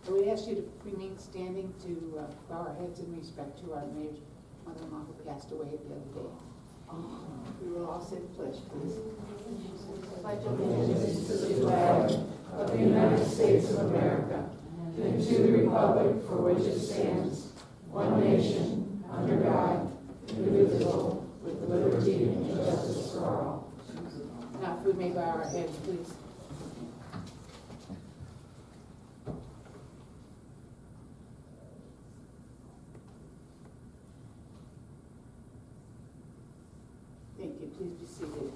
I would ask you to remain standing to bow our heads in respect to our mayor's mother-in-law who passed away the other day. We will all say the pledge, please. Pledge allegiance to the flag of the United States of America and to the republic for which it stands, one nation, under God, indivisible, with liberty and justice for all. Now, if we may bow our heads, please. Thank you. Please be seated.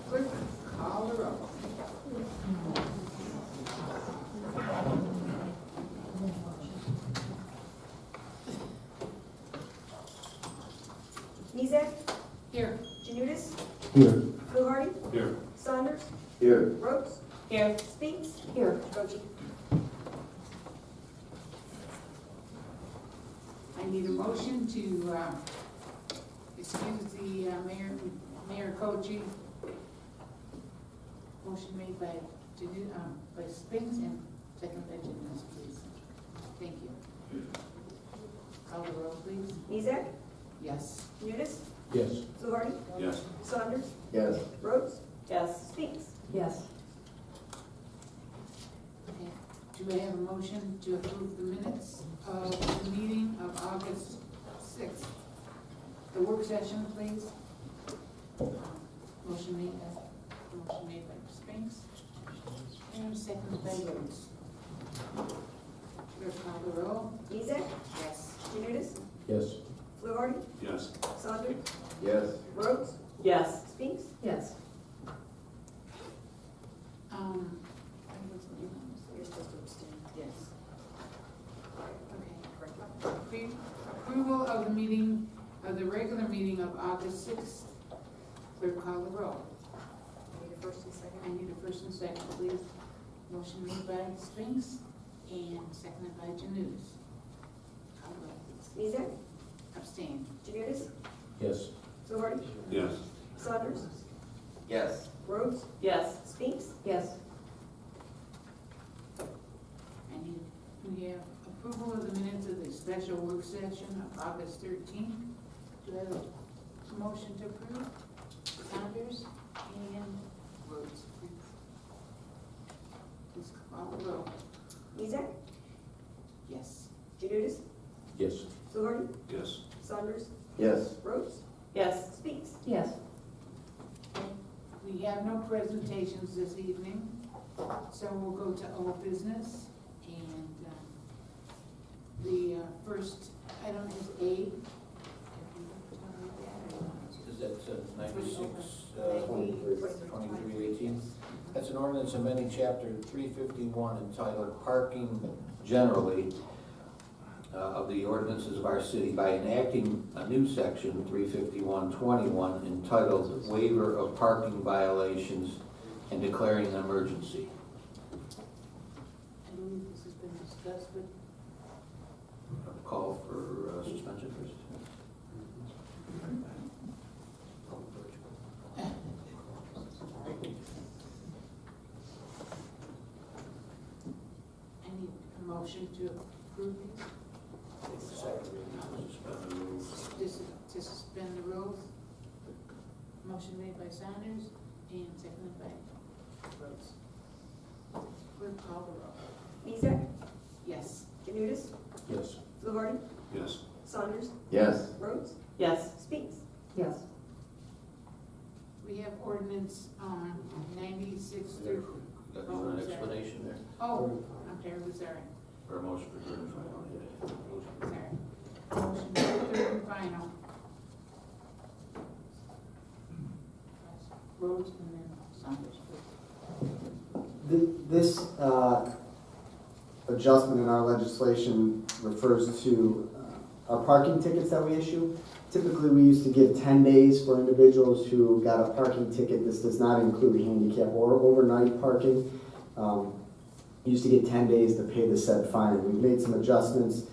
Clerk, call the roll. Mezek? Here. Janutus? Here. Fluharty? Here. Saunders? Here. Rhodes? Here. Spinks? Here. Rochi? I need a motion to excuse the Mayor Koji. Motion made by Spinks and second by Janus, please. Thank you. Call the roll, please. Mezek? Yes. Janutus? Yes. Fluharty? Yes. Saunders? Yes. Rhodes? Yes. Spinks? Yes. Okay. Do I have a motion to approve the minutes of the meeting of August 6th? The work session, please. Motion made by Spinks and seconded by Rhodes. Clerk, call the roll. Mezek? Yes. Janutus? Yes. Fluharty? Yes. Saunders? Yes. Rhodes? Yes. Spinks? Yes. You're supposed to abstain. Yes. Okay. Approval of the meeting, of the regular meeting of August 6th. Clerk, call the roll. Need a first and second? I need a first and second, please. Motion made by Spinks and seconded by Janus. Call the roll, please. Mezek? Abstain. Janutus? Yes. Fluharty? Yes. Saunders? Yes. Rhodes? Yes. Spinks? Yes. We have approval of the minutes of the special work session of August 13th. Do I have a motion to approve? Saunders and Rhodes, please. Please call the roll. Mezek? Yes. Janutus? Yes. Fluharty? Yes. Saunders? Yes. Rhodes? Yes. Spinks? Yes. We have no presentations this evening, so we'll go to old business. And the first item is A. Is that 96, 2318? That's an ordinance amending chapter 351 entitled Parking Generally of the ordinances of our city by enacting a new section 35121 entitled Waiver of Parking Violations and declaring an emergency. I believe this has been discussed, but Call for suspension first. I need a motion to approve these. To suspend the rules. Motion made by Saunders and seconded by Rhodes. Clerk, call the roll. Mezek? Yes. Janutus? Yes. Fluharty? Yes. Saunders? Yes. Rhodes? Yes. Spinks? Yes. We have ordinance 96 through. Got you an explanation there? Oh, I'm terribly sorry. Or a motion for third and final? Sorry. Motion for third and final. Rhodes and then Saunders. This adjustment in our legislation refers to our parking tickets that we issue. Typically, we used to give 10 days for individuals who got a parking ticket. This does not include handicap or overnight parking. You used to get 10 days to pay the said fine. We've made some adjustments,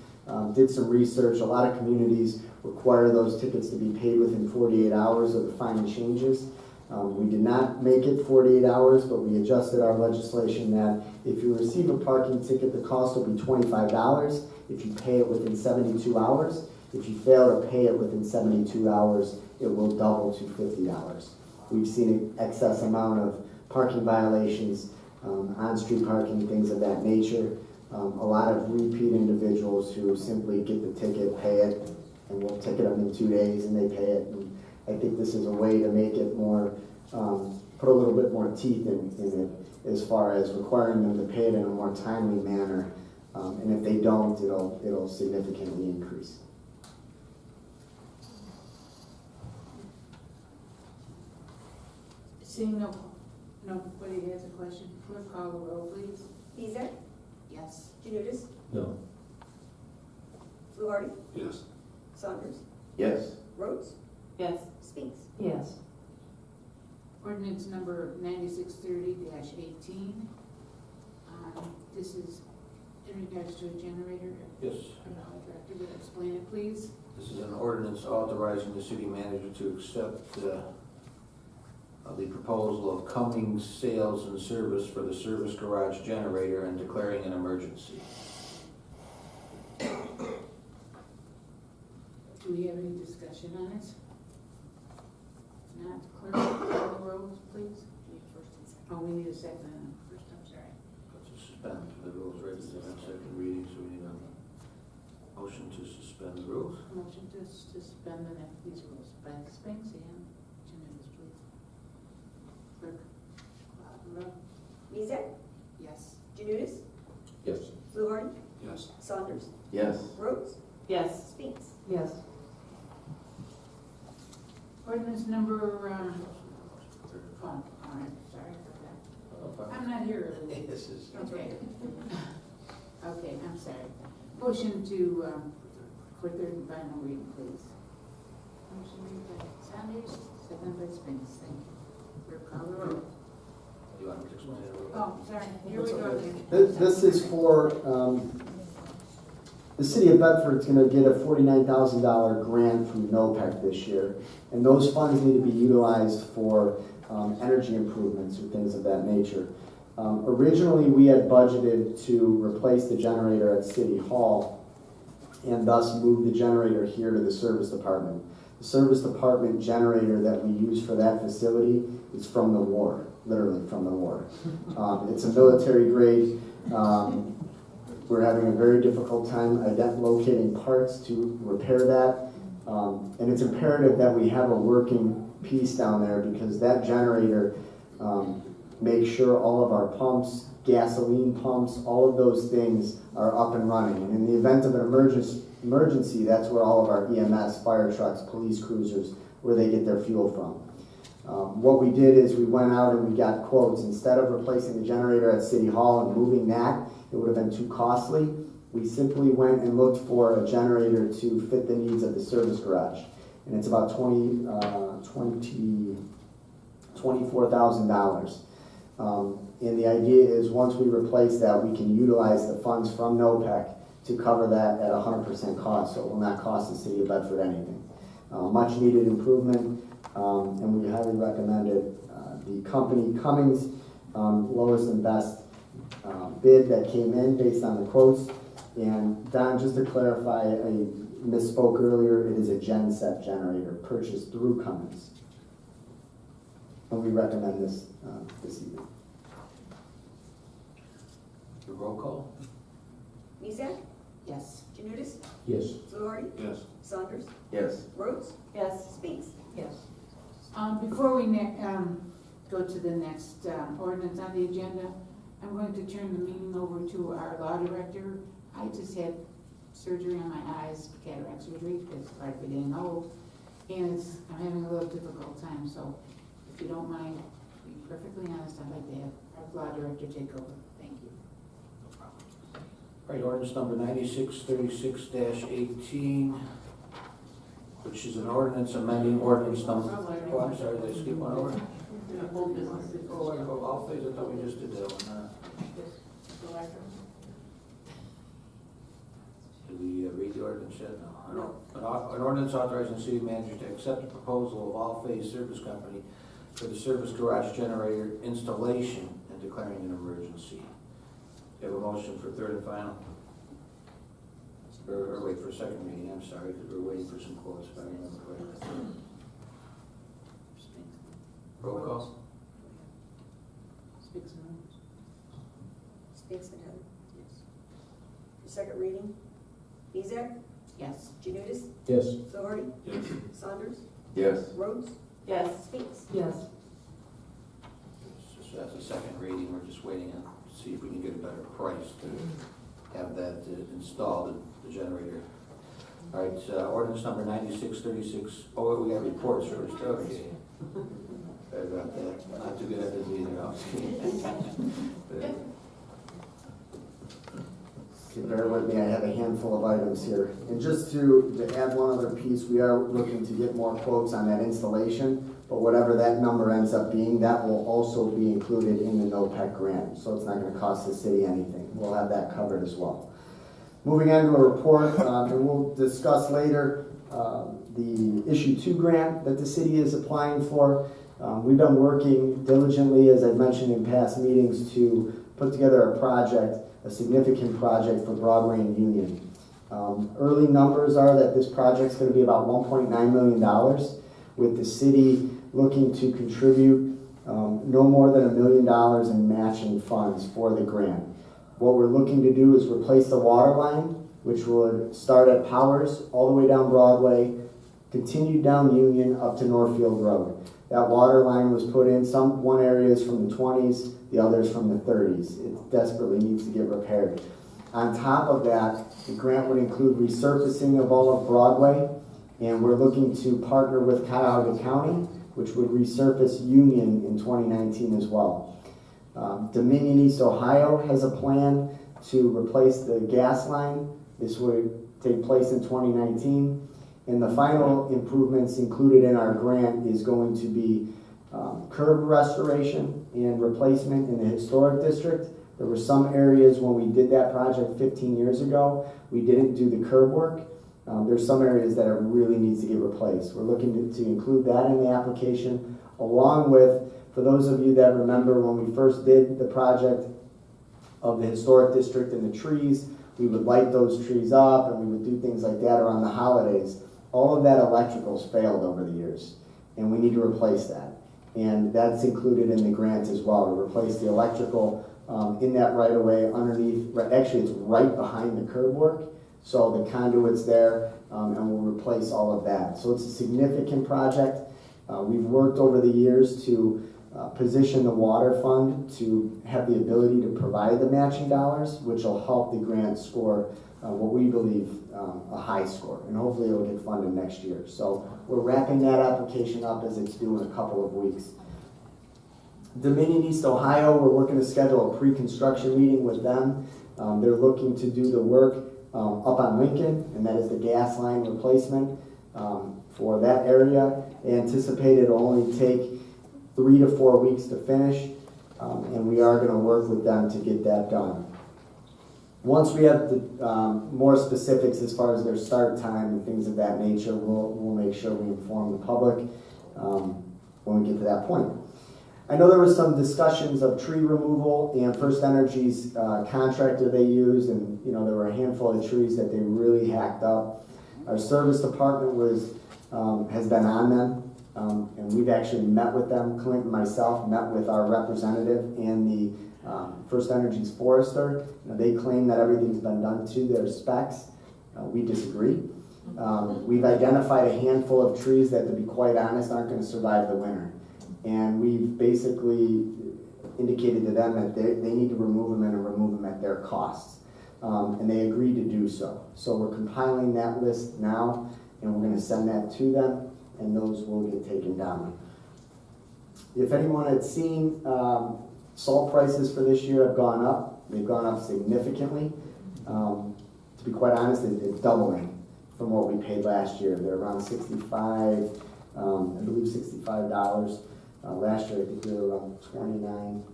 did some research. A lot of communities require those tickets to be paid within 48 hours of the fine changes. We did not make it 48 hours, but we adjusted our legislation that if you receive a parking ticket, the cost will be $25 if you pay it within 72 hours. If you fail to pay it within 72 hours, it will double to $50. We've seen an excess amount of parking violations, on-street parking, things of that nature. A lot of repeat individuals who simply get the ticket, pay it, and we'll ticket them in 2 days and they pay it. And I think this is a way to make it more, put a little bit more teeth in it as far as requiring them to pay it in a more timely manner. And if they don't, it'll significantly increase. Seeing nobody has a question, clerk call the roll, please. Mezek? Yes. Janutus? No. Fluharty? Yes. Saunders? Yes. Rhodes? Yes. Spinks? Yes. Ordinance number 9630-18. This is in regards to a generator. Yes. Director, would you explain it, please? This is an ordinance authorizing the city manager to accept the proposal of Cummings Sales and Service for the service garage generator and declaring an emergency. Do we have any discussion on it? Not, clerk, call the roll, please. Oh, we need a second on it first, I'm sorry. To suspend the rules, right, this is on second reading, so we need a motion to suspend the rules. Motion to suspend these rules by Spinks and Janutus, please. Clerk, call the roll. Mezek? Yes. Janutus? Yes. Fluharty? Yes. Saunders? Yes. Rhodes? Yes. Spinks? Yes. Ordinance number, all right, sorry for that. I'm not here early. This is. Okay. Okay, I'm sorry. Motion to, for third and final reading, please. Motion made by Saunders, second by Spinks. Thank you. Clerk call the roll. You want me to explain it? Oh, sorry, here we go again. This is for, the city of Bedford is gonna get a $49,000 grant from NOPEC this year. And those funds need to be utilized for energy improvements or things of that nature. Originally, we had budgeted to replace the generator at City Hall and thus move the generator here to the service department. The service department generator that we use for that facility is from the war, literally from the war. It's a military grade. We're having a very difficult time locating parts to repair that. And it's imperative that we have a working piece down there because that generator makes sure all of our pumps, gasoline pumps, all of those things are up and running. And in the event of an emergency, that's where all of our EMS, fire trucks, police cruisers, where they get their fuel from. What we did is we went out and we got quotes. Instead of replacing the generator at City Hall and moving that, it would have been too costly. We simply went and looked for a generator to fit the needs of the service garage. And it's about $24,000. And the idea is once we replace that, we can utilize the funds from NOPEC to cover that at 100% cost, so it will not cost the city of Bedford anything. Much needed improvement, and we highly recommend it. The company Cummings, lowest and best bid that came in based on the quotes. And Don, just to clarify, I misspoke earlier, it is a genset generator purchased through Cummings. And we recommend this this evening. The roll call? Mezek? Yes. Janutus? Yes. Fluharty? Yes. Saunders? Yes. Rhodes? Yes. Spinks? Yes. Before we go to the next ordinance on the agenda, I'm going to turn the meeting over to our law director. I just had surgery on my eyes, cataract surgery, because part of it getting old, and I'm having a little difficult time, so if you don't mind, to be perfectly honest, I'd like to have our law director take over. Thank you. All right, ordinance number 9636-18, which is an ordinance amending ordinance number, oh, I'm sorry, did I skip one over? Old business Oh, before. I go all phase, I thought we just did that one. Did we read the ordinance yet? No. An ordinance authorizing the city manager to accept the proposal of All Phase Service Company for the service garage generator installation and declaring an emergency. Do you have a motion for third and final? Or wait for a second reading, I'm sorry, because we're waiting for some quotes, if I remember correctly. Roll call? Speaks and Rhodes. Spinks and Heather. Yes. For second reading, Mezak, Yes. Yes. Janutus, Fluharty, Yes. Saunders, Yes. Rhodes, Yes. Spinks. Yes. Just as a second reading, we're just waiting to see if we can get a better price to have that installed, the generator. All right, ordinance number 9636. Oh, we got reports first, okay. Sorry about that, not too good at this either. Okay, bear with me, I have a handful of items here. And just to add one other piece, we are looking to get more quotes on that installation, but whatever that number ends up being, that will also be included in the NOPEC grant, so it's not gonna cost the city anything. We'll have that covered as well. Moving on to a report, and we'll discuss later the Issue 2 grant that the city is applying for. We've been working diligently, as I've mentioned in past meetings, to put together a project, a significant project for Broadway and Union. Early numbers are that this project's going to be about $1.9 million, with the city looking to contribute no more than $1 million in matching funds for the grant. What we're looking to do is replace the water line, which would start at Powers all the way down Broadway, continue down Union up to Northfield Road. That water line was put in, one area is from the 20s, the others from the 30s. It desperately needs to get repaired. On top of that, the grant would include resurfacing of all of Broadway, and we're looking to partner with Cuyahoga County, which would resurface Union in 2019 as well. Dominion East Ohio has a plan to replace the gas line. This would take place in 2019. And the final improvements included in our grant is going to be curb restoration and replacement in the historic district. There were some areas when we did that project 15 years ago, we didn't do the curb work. There's some areas that it really needs to get replaced. We're looking to include that in the application, along with, for those of you that remember when we first did the project of the historic district and the trees, we would light those trees up and we would do things like that around the holidays. All of that electrical's failed over the years, and we need to replace that. And that's included in the grant as well, to replace the electrical in that right of way underneath, actually it's right behind the curb work, so the conduit's there, and we'll replace all of that. So it's a significant project. We've worked over the years to position the water fund to have the ability to provide the matching dollars, which will help the grant score what we believe a high score, and hopefully it'll get funded next year. So we're wrapping that application up as it's due in a couple of weeks. Dominion East Ohio, we're working to schedule a pre-construction meeting with them. They're looking to do the work up on Lincoln, and that is the gas line replacement for that area. They anticipate it'll only take 3 to 4 weeks to finish, and we are going to work with them to get that done. Once we have the more specifics as far as their start time and things of that nature, we'll make sure we inform the public when we get to that point. I know there was some discussions of tree removal and First Energy's contractor they used, and there were a handful of trees that they really hacked up. Our service department has been on them, and we've actually met with them. Clint and myself met with our representative and the First Energy's forester. They claim that everything's been done to their specs. We disagree. We've identified a handful of trees that, to be quite honest, aren't going to survive the winter. And we've basically indicated to them that they need to remove them and remove them at their costs. And they agreed to do so. So we're compiling that list now, and we're going to send that to them, and those will get taken down. If anyone had seen, salt prices for this year have gone up. They've gone up significantly. To be quite honest, it's doubling from what we paid last year. They're around $65, I believe $65. Last year, I think we were around 29.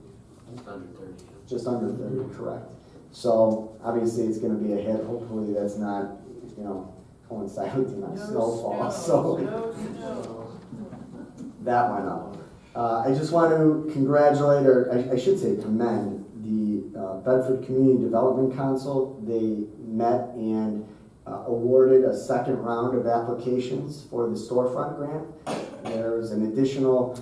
Just under 30. Just under 30, correct. So obviously it's going to be a hit. Hopefully that's not, coinciding with snowfall. That went up. I just want to congratulate, or I should say commend, the Bedford Community Development Council. They met and awarded a second round of applications for the storefront grant. There's an additional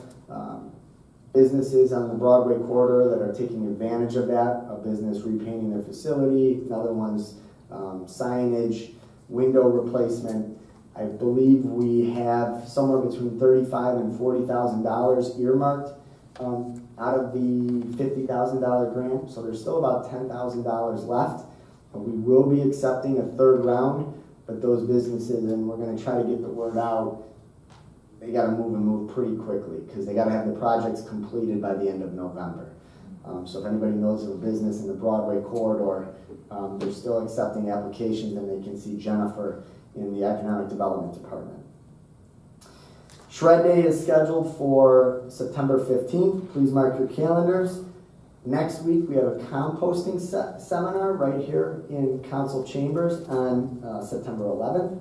businesses on the Broadway corridor that are taking advantage of that, a business repainting their facility, another one's signage, window replacement. I believe we have somewhere between $35,000 and $40,000 earmarked out of the $50,000 grant, so there's still about $10,000 left. We will be accepting a third round, but those businesses, and we're gonna try to get the word out, they gotta move pretty quickly, because they gotta have the projects completed by the end of November. So if anybody knows of a business in the Broadway corridor, they're still accepting applications, and they can see Jennifer in the Economic Development Department. Shred Day is scheduled for September 15th. Please mark your calendars. Next week, we have a composting seminar right here in Council Chambers on September 11th.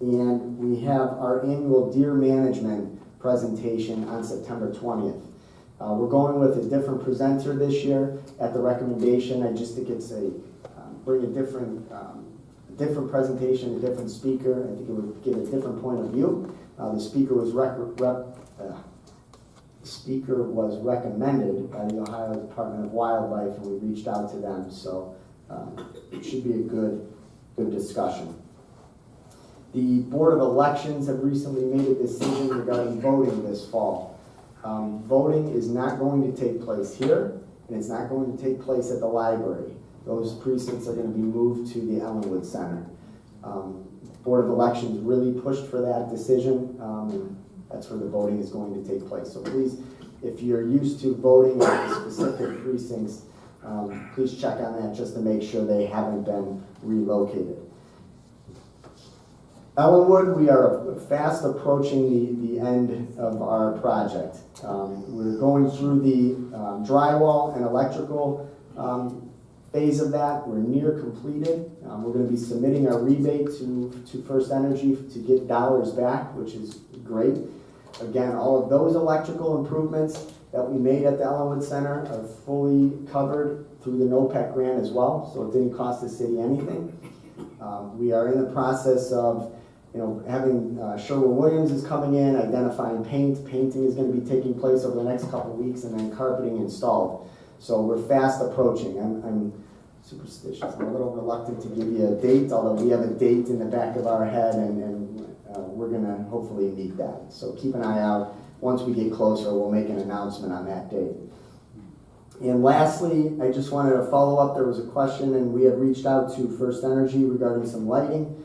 And we have our annual deer management presentation on September 20th. We're going with a different presenter this year at the recommendation. I just think it's bring a different presentation, a different speaker. I think it would give a different point of view. The speaker was recommended by the Ohio Department of Wildlife, and we reached out to them, so it should be a good discussion. The Board of Elections have recently made a decision regarding voting this fall. Voting is not going to take place here, and it's not going to take place at the library. Those precincts are going to be moved to the Ellenwood Center. Board of Elections really pushed for that decision, and that's where the voting is going to take place. So please, if you're used to voting at the specific precincts, please check on that just to make sure they haven't been relocated. Ellenwood, we are fast approaching the end of our project. We're going through the drywall and electrical phase of that. We're near completed. We're going to be submitting our rebate to First Energy to get dollars back, which is great. Again, all of those electrical improvements that we made at the Ellenwood Center are fully covered through the NOPEC grant as well, so it didn't cost the city anything. We are in the process of having Sherwin-Williams is coming in, identifying paint. Painting is going to be taking place over the next couple of weeks, and then carpeting installed. So we're fast approaching. I'm superstitious. I'm a little reluctant to give you a date, although we have a date in the back of our head, and we're going to hopefully meet that. So keep an eye out. Once we get closer, we'll make an announcement on that date. And lastly, I just wanted to follow up. There was a question, and we had reached out to First Energy regarding some lighting.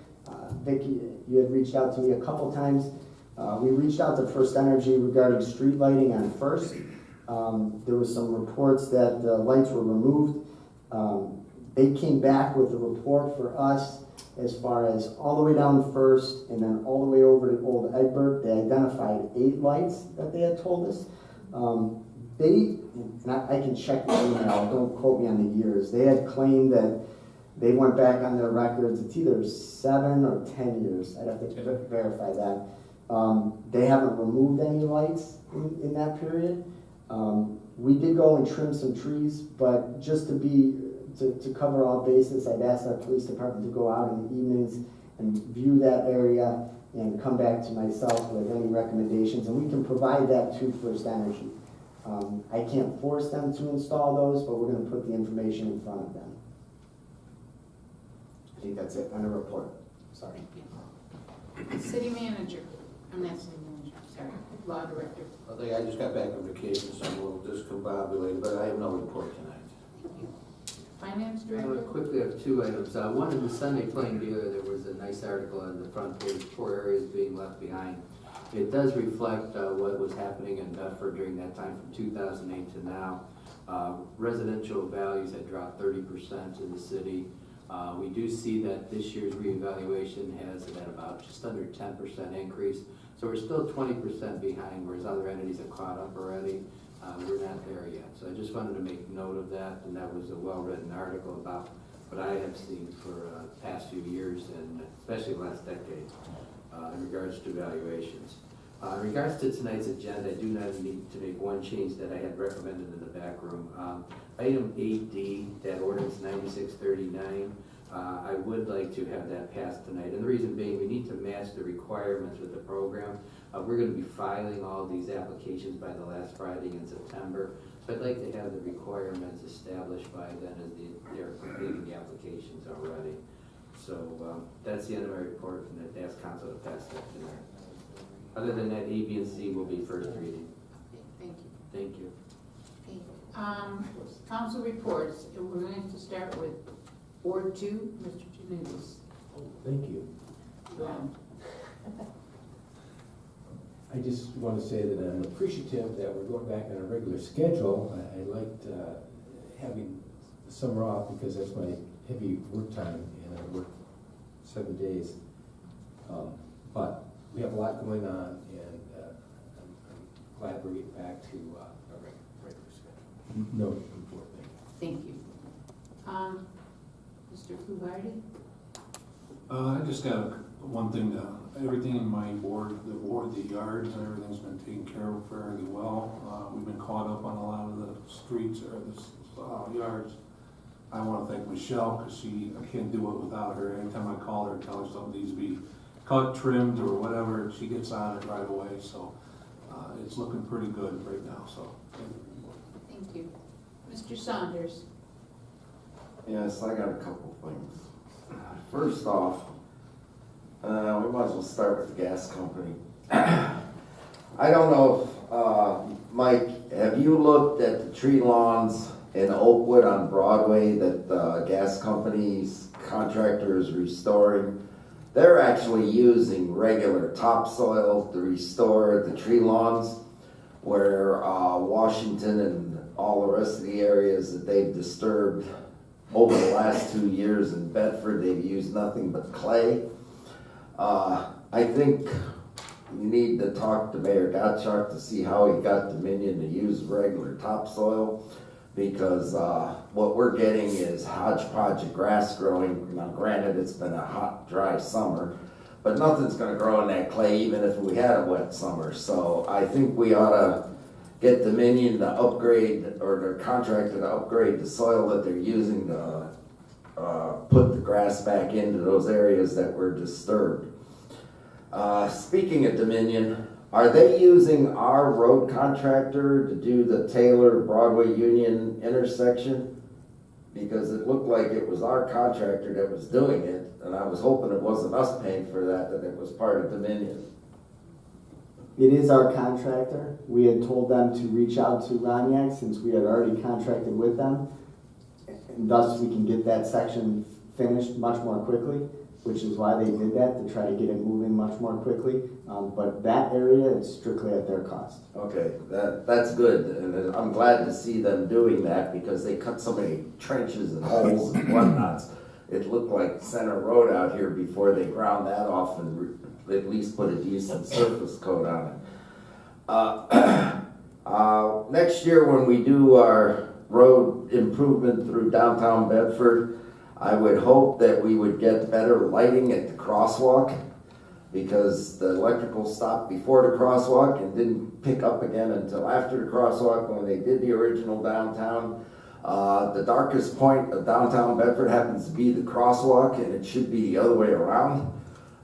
Vicki, you had reached out to me a couple times. We reached out to First Energy regarding street lighting on First. There was some reports that the lights were removed. They came back with a report for us as far as all the way down First and then all the way over to Old Egbert. They identified 8 lights that they had told us. I can check the email, don't quote me on the years. They had claimed that they went back on their records, it's either 7 or 10 years. I'd have to verify that. They haven't removed any lights in that period. We did go and trim some trees, but just to cover all bases, I've asked our police department to go out in the evenings and view that area and come back to myself with any recommendations, and we can provide that to First Energy. I can't force them to install those, but we're going to put the information in front of them. I think that's it. On a report. Sorry. City manager. I'm not city manager, sorry. Law director. I just got back from vacation, so I'm a little discombobulated, but I have no report tonight. Finance I director. would quickly have 2 items. One in the Sunday Plain Dealer, there was a nice article on the front page, 4 areas being left behind. It does reflect what was happening in Bedford during that time from 2008 to now. Residential values had dropped 30% in the city. We do see that this year's reevaluation has it at about just under 10% increase. So we're still 20% behind, whereas other entities have caught up already. We're not there yet. So I just wanted to make note of that, and that was a well-written article about what I have seen for the past few years, and especially the last decade, in regards to valuations. In regards to tonight's agenda, I do not need to make one change that I had recommended in the back room. Item 8D, that ordinance 9639, I would like to have that passed tonight. And the reason being, we need to match the requirements with the program. We're going to be filing all these applications by the last Friday in September. So I'd like to have the requirements established by then as they're completing the applications already. So that's the end of my report, and I'd ask council to pass that tonight. Other than that, A, B, and C will be first reading. Okay, thank you. Thank you. Okay. Council reports, and we're going to start with Ward 2, Mr. Janutus. Thank you. Go on. I just want to say that I'm appreciative that we're going back on a regular schedule. I liked having the summer off because that's my heavy work time, and I work 7 days. But we have a lot going on, and I'm glad we're getting back to a regular schedule. No report, thank you. Thank you. Mr. Fuhardi? I just got one thing, everything in my ward, the yards and everything's been taken care of fairly well. We've been caught up on a lot of the streets or the yards. I want to thank Michelle because I can't do it without her. Anytime I call her and tell her something needs to be cut, trimmed, or whatever, she gets on it right away. So it's looking pretty good right now. So Thank you. Mr. Saunders? Yes, I got a couple things. First off, we might as well start with the gas company. I don't know if, Mike, have you looked at the tree lawns in Oakwood on Broadway that the gas company's contractor is restoring? They're actually using regular topsoil to restore the tree lawns, where Washington and all the rest of the areas that they've disturbed over the last 2 years in Bedford, they've used nothing but clay. I think you need to talk to Mayor Gottschalk to see how he got Dominion to use regular topsoil, because what we're getting is hodgepodge of grass growing. Now granted, it's been a hot, dry summer, but nothing's gonna grow in that clay even if we had a wet summer. So I think we ought to get Dominion to upgrade, or their contractor to upgrade the soil that they're using to put the grass back into those areas that were disturbed. Speaking of Dominion, are they using our road contractor to do the Taylor Broadway Union intersection? Because it looked like it was our contractor that was doing it, and I was hoping it wasn't us paying for that it was part of Dominion. It is our contractor. We had told them to reach out to Roniak since we had already contracted with them. And thus we can get that section finished much more quickly, which is why they did that, to try to get it moving much more quickly. But that area is strictly at their cost. Okay, that's good, and I'm glad to see them doing that because they cut so many trenches and holes and whatnots. It looked like Center Road out here before they ground that off and at least put a decent surface coat on it. Next year when we do our road improvement through downtown Bedford, I would hope that we would get better lighting at the crosswalk, because the electrical stopped before the crosswalk and didn't pick up again until after the crosswalk when they did the original downtown. The darkest point of downtown Bedford happens to be the crosswalk, and it should be the other way around.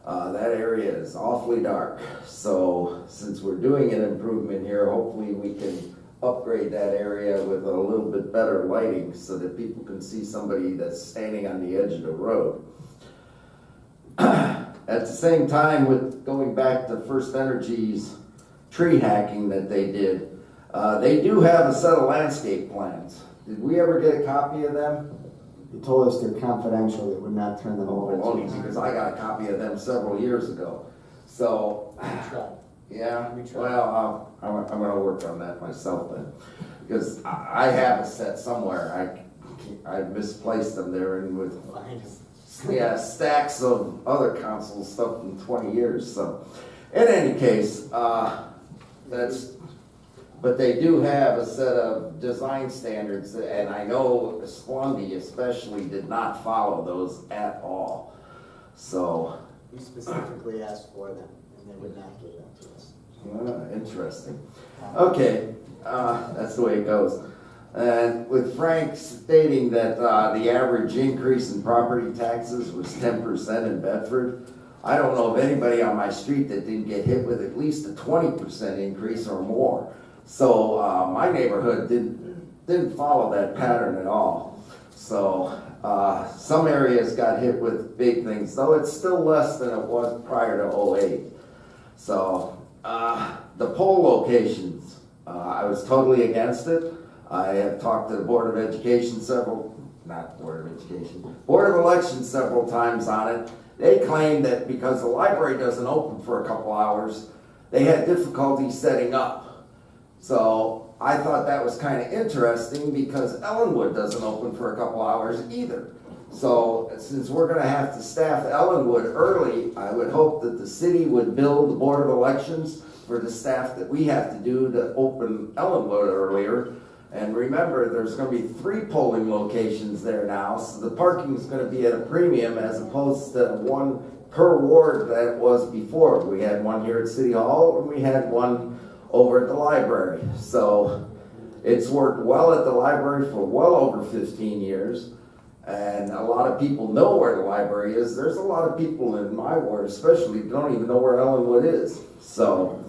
That area is awfully dark. So since we're doing an improvement here, hopefully we can upgrade that area with a little bit better lighting so that people can see somebody that's standing on the edge of the road. At the same time, with going back to First Energy's tree hacking that they did, they do have a set of landscape plans. Did we ever get a copy of them? They told us they're confidential, they would not turn them over to Only us. because I got a copy of them several years ago. So, yeah, well, I'm gonna work on that myself then. Because I have a set somewhere. I misplaced them there and with stacks of other console stuff from 20 years. So, in any case, but they do have a set of design standards, and I know Splundy especially did not follow those at all. So We specifically asked for them, and they would not give them to us. Interesting. Okay, that's the way it goes. And with Frank stating that the average increase in property taxes was 10% in Bedford, I don't know of anybody on my street that didn't get hit with at least a 20% increase or more. So my neighborhood didn't follow that pattern at all. So some areas got hit with big things, though it's still less than it was prior to '08. So the poll locations, I was totally against it. I have talked to the Board of Education Board of Elections several times on it. They claim that because the library doesn't open for a couple hours, they had difficulty setting up. So I thought that was kind of interesting because Ellenwood doesn't open for a couple hours either. So since we're going to have to staff Ellenwood early, I would hope that the city would bill the Board of Elections for the staff that we have to do to open Ellenwood earlier. And remember, there's going to be 3 polling locations there now, so the parking is going to be at a premium as opposed to 1 per ward that it was before. We had 1 here at City Hall and we had 1 over at the library. So it's worked well at the library for well over 15 years. And a lot of people know where the library is. There's a lot of people in my ward especially don't even know where Ellenwood is. So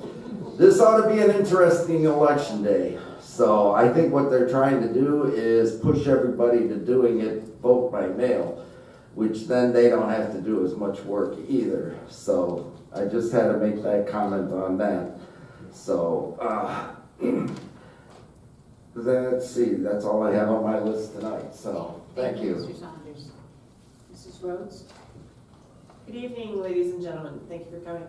this ought to be an interesting election day. So I think what they're trying to do is push everybody to doing it vote by mail, which then they don't have to do as much work either. So I just had to make that comment on that. So let's see, that's all I have on my list tonight. So thank you. Mr. Saunders. Mrs. Rhodes? Good evening, ladies and gentlemen. Thank you for coming.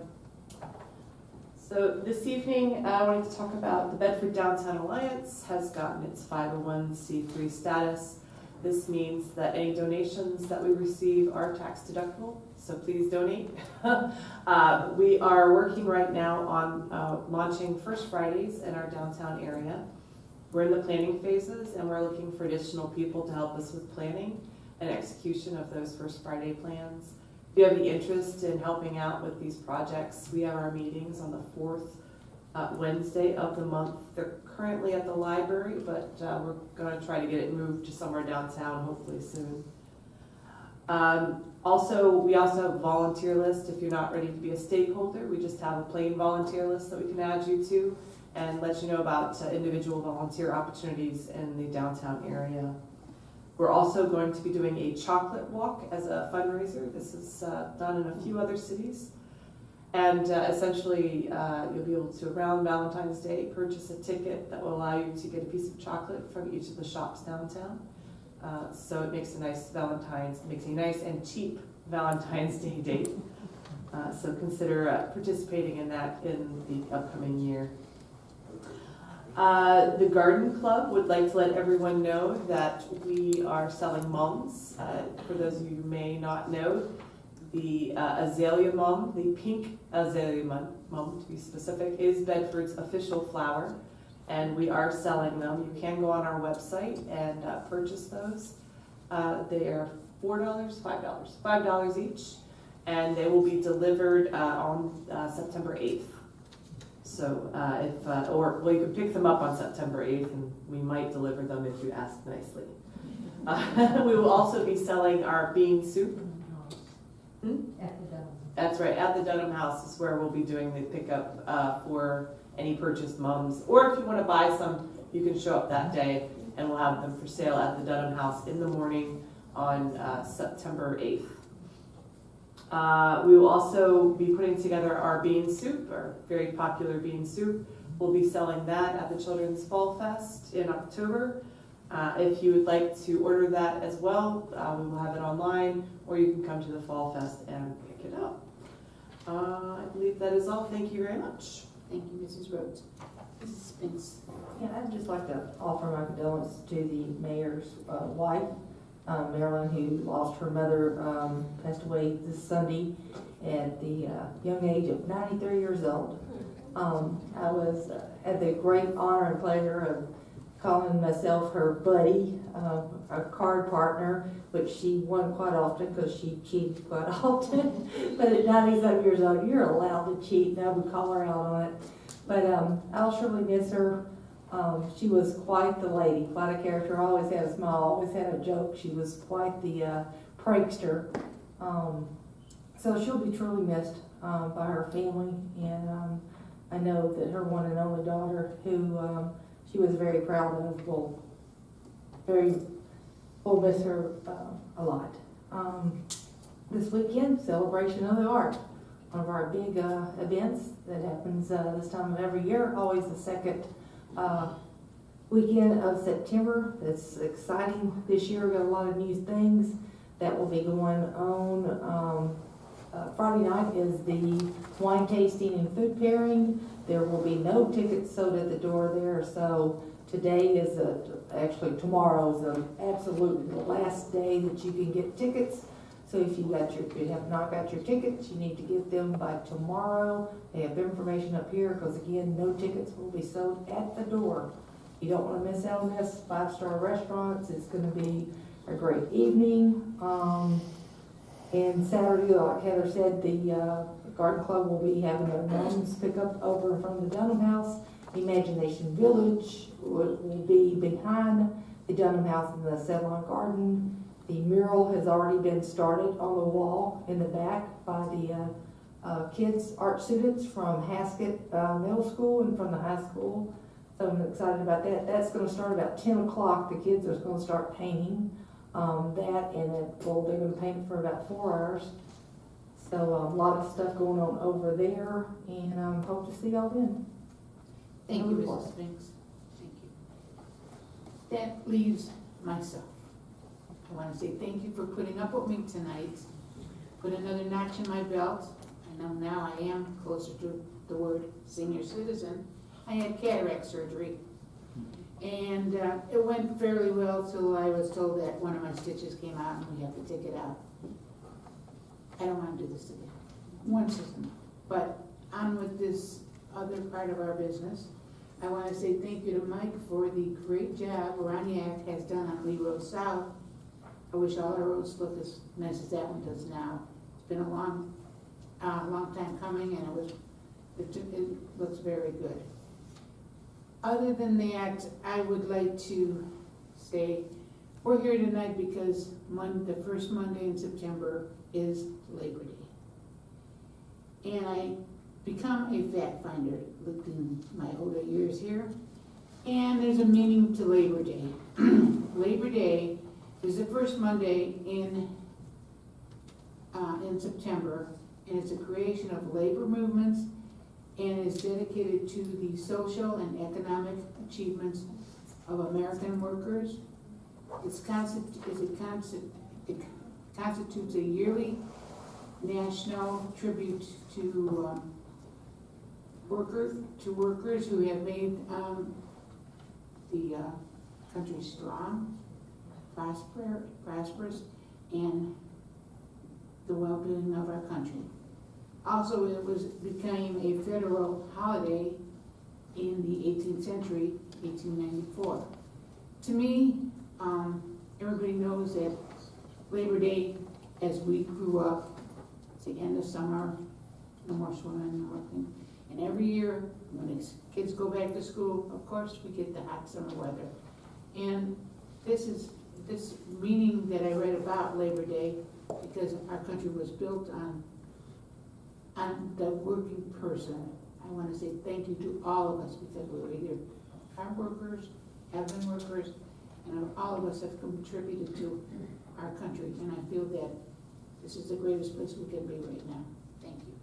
So this evening, I wanted to talk about the Bedford Downtown Alliance has gotten its 501c3 status. This means that any donations that we receive are tax deductible, so please donate. We are working right now on launching First Fridays in our downtown area. We're in the planning phases and we're looking for additional people to help us with planning and execution of those First Friday plans. If you have any interest in helping out with these projects, we have our meetings on the 4th Wednesday of the month. They're currently at the library, but we're going to try to get it moved to somewhere downtown, hopefully soon. We also have a volunteer list. If you're not ready to be a stakeholder, we just have a plain volunteer list that we can add you to and let you know about individual volunteer opportunities in the downtown area. We're also going to be doing a chocolate walk as a fundraiser. This is done in a few other cities. And essentially, you'll be able to, around Valentine's Day, purchase a ticket that will allow you to get a piece of chocolate from each of the shops downtown. So it makes a nice and cheap Valentine's Day date. So consider participating in that in the upcoming year. The Garden Club would like to let everyone know that we are selling mums. For those of you who may not know, the azalea mum, the pink azalea mum to be specific, is Bedford's official flower, and we are selling them. You can go on our website and purchase those. They are $4, $5 each, and they will be delivered on September 8th. So you can pick them up on September 8th, and we might deliver them if you ask nicely. We will also be selling our bean soup. At the Dunham. That's right, at the Dunham House is where we'll be doing the pickup for any purchased mums. Or if you want to buy some, you can show up that day, and we'll have them for sale at the Dunham House in the morning on September 8th. We will also be putting together our bean soup, our very popular bean soup. We'll be selling that at the Children's Fall Fest in October. If you would like to order that as well, we will have it online, or you can come to the Fall Fest and pick it up. I believe that is all. Thank you very much. Thank you, Mrs. Rhodes. Mrs. Spence. Yeah, I'd just like to offer my condolences to the mayor's wife, Marilyn, who lost her mother, passed away this Sunday at the young age of 93 years old. I had the great honor and pleasure of calling myself her buddy, a card partner, which she won quite often because she cheated quite often. But at 97 years old, you're allowed to cheat. And I would call her out on it. But I'll surely miss her. She was quite the lady, quite a character, always had a smile, always had a joke. She was quite the prankster. So she'll be truly missed by her family, and I know that her one and only daughter, who she was very proud of, will miss her a lot. This weekend, Celebration of the Art, one of our big events that happens this time of every year, always the second weekend of September. It's exciting this year. We've got a lot of new things that will be going on. Friday night is the wine tasting and food pairing. There will be no tickets sold at the door there, so today is actually tomorrow is absolutely the last day that you can get tickets. So if you have not got your tickets, you need to get them by tomorrow. They have information up here, because again, no tickets will be sold at the door. You don't want to miss out on this. 5-star restaurants. It's going to be a great evening. And Saturday, like Heather said, the garden club will be having a gnomes pickup over from the Dunham House. Imagination Village will be behind the Dunham House in the Salon Garden. The mural has already been started on the wall in the back by the kids, art students from Haskett Middle School and from the high school. So I'm excited about that. That's going to start about 10 o'clock. The kids are going to start painting that, and they're going to paint it for about 4 hours. So a lot of stuff going on over there, and hope to see y'all then. Thank you, Mrs. Spinks. Thank you. That leaves myself. I want to say thank you for putting up with me tonight. Put another notch in my belt. I know now I am closer to the word senior citizen. I had cataract surgery, and it went fairly well till I was told that one of my stitches came out and we have to take it out. I don't want to do this again. Once is enough. But on with this other part of our business. I want to say thank you to Mike for the great job Roniak has done on Lee Road South. I wish all our roads look as nice as that one does now. It's been a long time coming, and it looks very good. Other than that, I would like to say we're here tonight because the first Monday in September is Labor Day. And I become a fact finder, looked in my older years here, and there's a meaning to Labor Day. Labor Day is the first Monday in September, and it's a creation of labor movements, and is dedicated to the social and economic achievements of American workers. It constitutes a yearly national tribute to workers who have made the country strong, prosperous, and the well-being of our country. Also, it became a federal holiday in the 18th century, 1894. To me, everybody knows that Labor Day, as we grew up, it's the end of summer, no more swimming, no more thing. And every year, when kids go back to school, of course, we get the hot summer weather. And this meaning that I read about Labor Day, because our country was built on the working person. I want to say thank you to all of us, because we were either hard workers, have been workers, and all of us have contributed to our country. And I feel that this is the greatest place we can be right now. Thank you.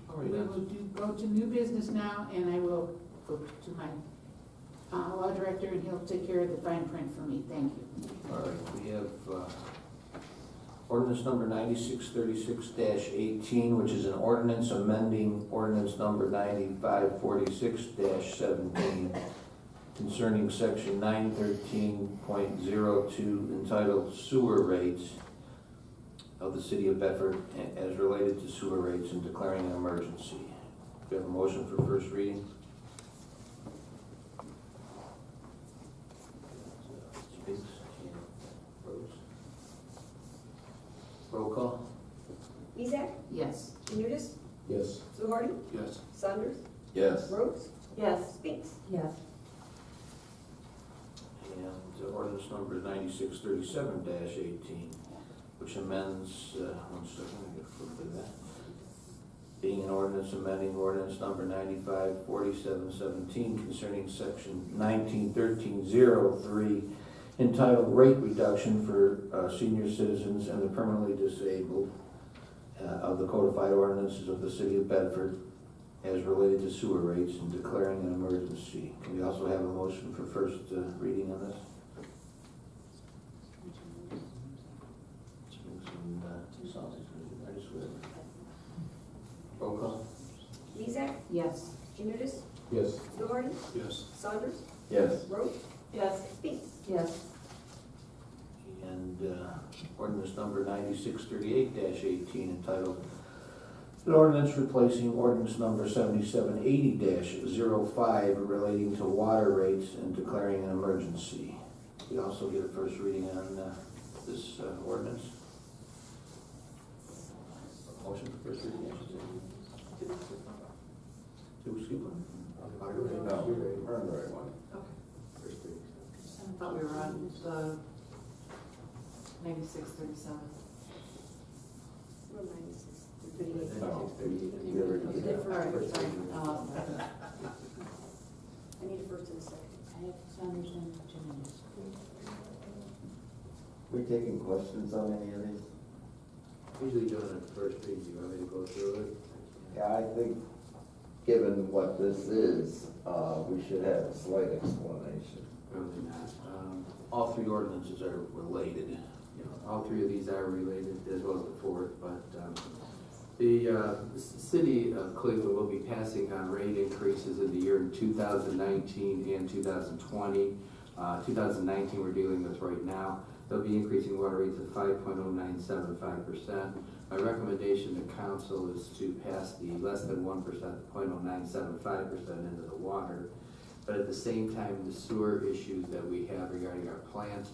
All right, We will go to new business now, and I will go to my law director, and he'll take care of the fine print for me. Thank you. all right, we have ordinance number 9636-18, which is an ordinance amending ordinance number 9546-17 concerning section 913.02 entitled Sewer Rates of the City of Bedford as related to sewer rates and declaring an emergency. Do you have a motion for first reading? Spinks and Rose. Roll call? Mezak? Yes. Janutus? Fluharty? Yes. Saunders? Yes. Rhodes? Yes. Spinks? Yes. And ordinance number 9637-18, which amends, one second, I gotta flip to that. Being an ordinance amending ordinance number 954717 concerning section 191303 entitled Rate Reduction for Senior Citizens and the Permanently Disabled of the codified ordinances of the city of Bedford as related to sewer rates and declaring an emergency. Can we also have a motion for first reading on this? Roll call. Mezak? Yes. Janutus? Yes. Fluharty? Yes. Saunders? Yes. Rhodes? Yes. Spinks? Yes. And ordinance number 9638-18 entitled an ordinance replacing ordinance number 7780-05 relating to water rates and declaring an emergency. We also get a first reading on this ordinance. Motion for first reading, I should say. Do we skip one? No, we're on the right one. Okay. I thought we were on the 9637. We're 96. No. All right, sorry. I need a first and a second. I have Saunders and Janutus. We taking questions on any of these? Usually doing it first read, you want me to go through it? Yeah, I think, given what this is, we should have a slight explanation. Probably not. All three ordinances are related. You know, all three of these are related as well as the fourth, but the city of Cleveland will be passing on rate increases in the year 2019 and 2020. 2019 we're dealing with right now. They'll be increasing water rates at 5.0975%. My recommendation to council is to pass the less than 1%, 0.0975% into the water. But at the same time, the sewer issues that we have regarding our plant,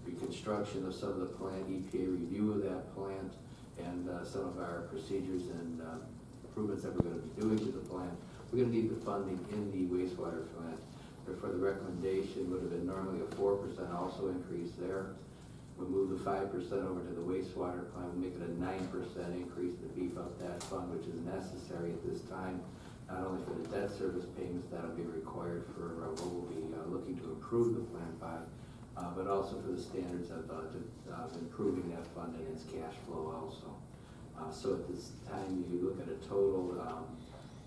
reconstruction of some of the plant, EPA review of that plant, and some of our procedures and improvements that we're going to be doing to the plant, we're going to need the funding in the wastewater plant. Therefore, the recommendation would have been normally a 4% also increase there. We'll move the 5% over to the wastewater plant, we'll make it a 9% increase to beef up that fund, which is necessary at this time, not only for the debt service payments that'll be required for what we'll be looking to improve the plant by, but also for the standards of improving that fund and its cash flow also. So at this time, you look at a total,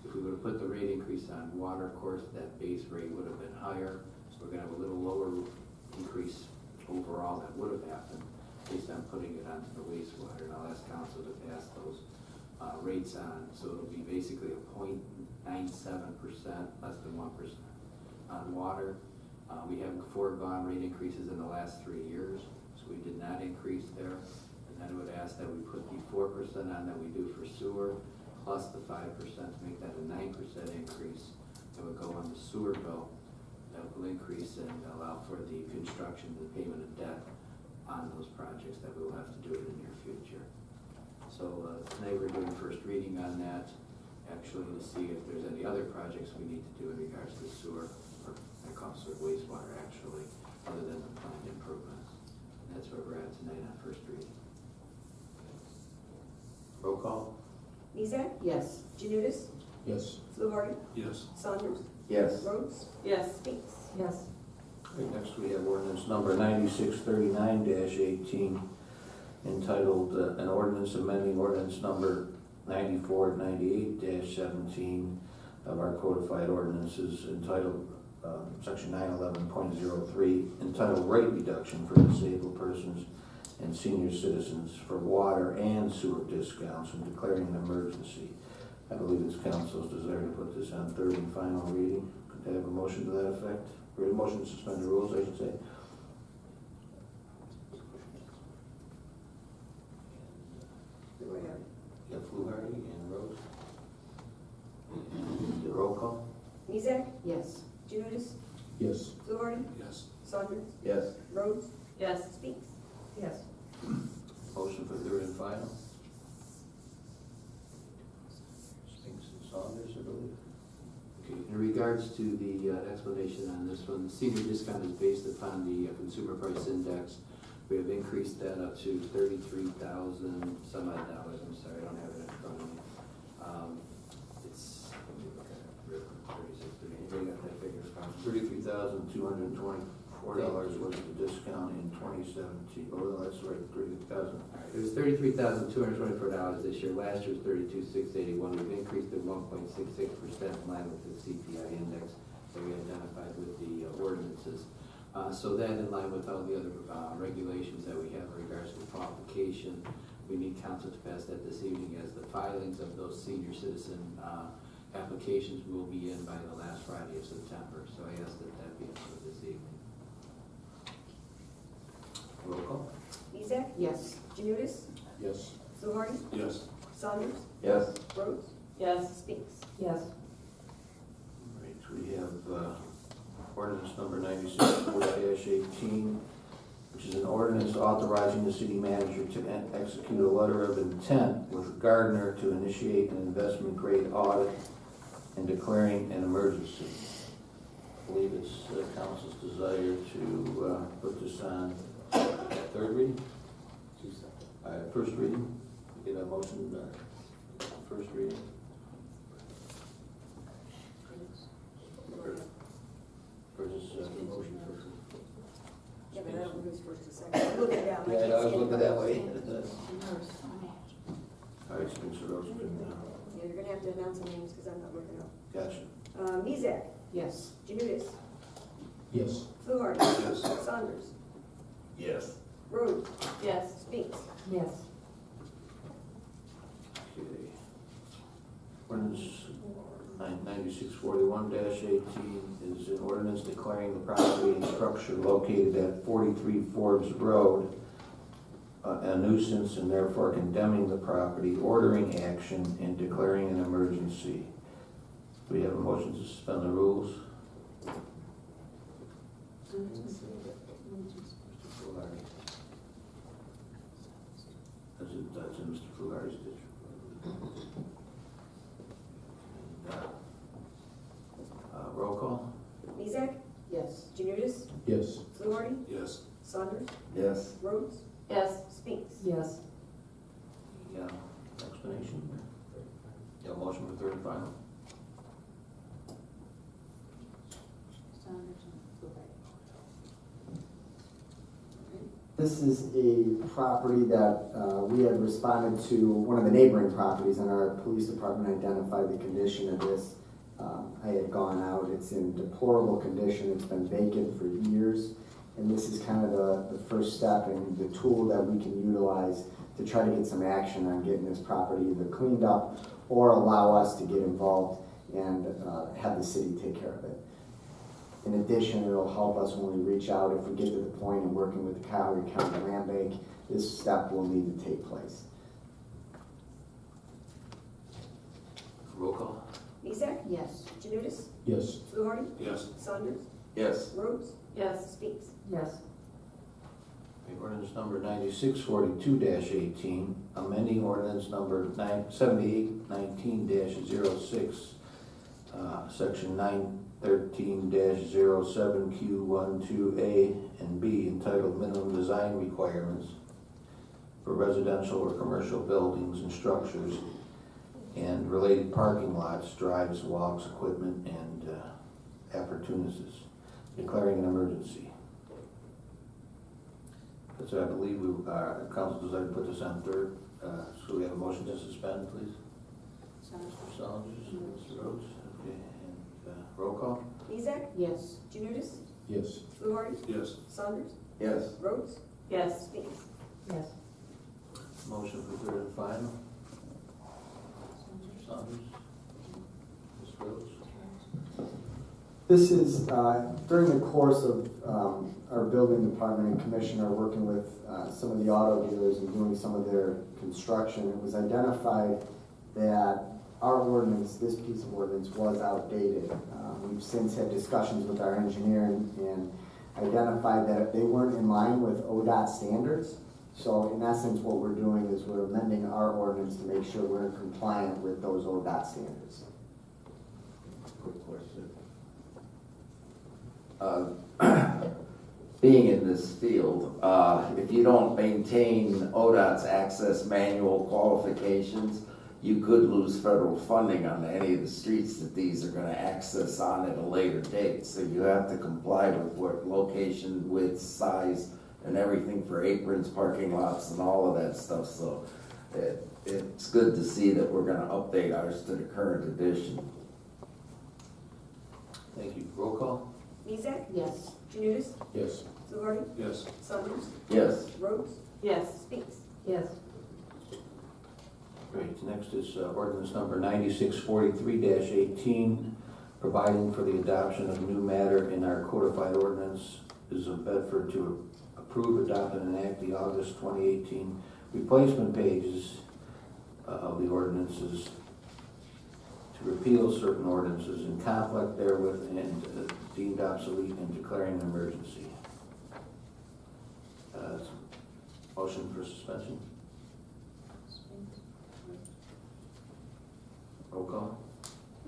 if we would have put the rate increase on water, of course, that base rate would have been higher. So we're gonna have a little lower increase overall that would have happened based on putting it onto the wastewater. And I'll ask council to pass those rates on. So it'll be basically a 0.97%, less than 1% on water. We have foregone rate increases in the last 3 years, so we did not increase there. And then I would ask that we put the 4% on that we do for sewer, plus the 5% to make that a 9% increase that would go on the sewer bill. That will increase and allow for the construction and the payment of debt on those projects that we will have to do in the near future. So tonight we're doing first reading on that, actually to see if there's any other projects we need to do in regards to sewer, or that comes with wastewater actually, other than the planned improvements. And that's where we're at tonight on first reading. Roll call. Mezak? Yes. Janutus? Yes. Fluharty? Yes. Saunders? Yes. Rhodes? Yes. Spinks? Yes. Okay, next we have ordinance number 9639-18 entitled an ordinance amending ordinance number 9498-17 of our codified ordinances entitled section 911.03 entitled rate reduction for disabled persons and senior citizens for water and sewer discounts and declaring an emergency. I believe it's council's desire to put this on third and final reading. Could I have a motion to that effect? Or a motion to suspend the rules, I should say. Fluharty? Got Fluharty and Rhodes. The roll call? Mezak? Yes. Janutus? Yes. Fluharty? Yes. Saunders? Yes. Rhodes? Yes. Spinks? Yes. Motion for third and final. Spinks and Saunders. regards to the explanation on this one, the senior discount is based upon the consumer price index. We have increased that up to 33,000 some odd dollars. I'm sorry, I don't have it in front of me. It's, let me look at it real quick, 36, anybody got that figure? $33,224 was the discount in 2017. Oh, no, that's right, 30,000. It was $33,224 this year. Last year was $32,681. We've increased it 1.66% in line with the CPI index that we identified with the ordinances. So that, in line with all the other regulations that we have in regards to qualification, we need council to pass that this evening, as the filings of those senior citizen applications will be in by the last Friday of September. So I ask that that be approved this evening. Roll call. Mezak? Yes. Janutus? Yes. Fluharty? Yes. Saunders? Yes. Rhodes? Yes. Spinks? Yes. Right, we have ordinance number 96-4-18, which is an ordinance authorizing the city manager to execute a letter of intent with Gardner to initiate an investment-grade audit and declaring an emergency. I believe it's council's desire to put this on third reading? First reading. We get a motion, first reading. Or is this motion first? Yeah, but I don't know who's first and second. I'm looking down. Yeah, I was looking that way. Nurse on it. All right, Spencer Rose, Yeah, you're gonna have to announce the names because I'm not looking up. gotcha. Mezak? Yes. Janutus? Yes. Fluharty? Yes. Saunders? Yes. Rhodes? Yes. Spinks? Yes. Okay. Ordinance 96-41-18 is an ordinance declaring the property and structure located at 43 Forbes Road a nuisance and therefore condemning the property, ordering action, and declaring an emergency. Do we have a motion to suspend the rules? That's in Mr. Fluharty's district. Roll call? Mezak? Yes. Janutus? Yes. Fluharty? Yes. Saunders? Yes. Rhodes? Yes. Spinks? Yes. Yeah, explanation? Yeah, motion for third and final? Saunders and Fluharty. This is a property that we had responded to one of the neighboring properties, and our police department identified the condition of this. I had gone out, it's in deplorable condition, it's been vacant for years, and this is kind of the first step in the tool that we can utilize to try to get some action on getting this property either cleaned up or allow us to get involved and have the city take care of it. In addition, it'll help us when we reach out, if we get to the point of working with the Cuyahoga County Land Bank, this step will need to take place. Roll call? Mezak? Yes. Janutus? Yes. Fluharty? Yes. Saunders? Yes. Rhodes? Yes. Spinks? Yes. Okay, ordinance number 96-42-18, amending ordinance number 7819-06, section 913-07Q12A and B, entitled Minimum Design Requirements for Residential or Commercial Buildings and Structures and related parking lots, drives, walks, equipment, and appurtenances, declaring an emergency. So I believe council decided to put this on third. So we have a motion to suspend, please. Saunders. Mr. Saunders, Mr. Rhodes, okay, and roll call? Mezak? Yes. Janutus? Yes. Fluharty? Yes. Saunders? Yes. Rhodes? Yes. Spinks? Yes. Motion for third and final. Mr. Saunders, Mr. Rhodes. This is, during the course of our building department and commissioner working with some of the auto dealers and doing some of their construction, it was identified that our ordinance, this piece of ordinance, was outdated. We've since had discussions with our engineer and identified that they weren't in line with ODOT standards. So in essence, what we're doing is we're amending our ordinance to make sure we're compliant with those ODOT standards. Quick question. being in this field, if you don't maintain ODOT's access manual qualifications, you could lose federal funding on any of the streets that these are gonna access on at a later date. So you have to comply with what location, width, size, and everything for aprons, parking lots, and all of that stuff. So it's good to see that we're gonna update ours to the current edition. Thank you. Roll call? Mezak? Yes. Janutus? Yes. Fluharty? Yes. Saunders? Yes. Rhodes? Yes. Spinks? Yes. Great, next is ordinance number 9643-18, providing for the adoption of new matter in our codified ordinances of Bedford to approve, adopt, and enact the August 2018 replacement pages of the ordinances, to repeal certain ordinances in conflict therewith and deemed obsolete and declaring an emergency. Motion for suspension? Roll call?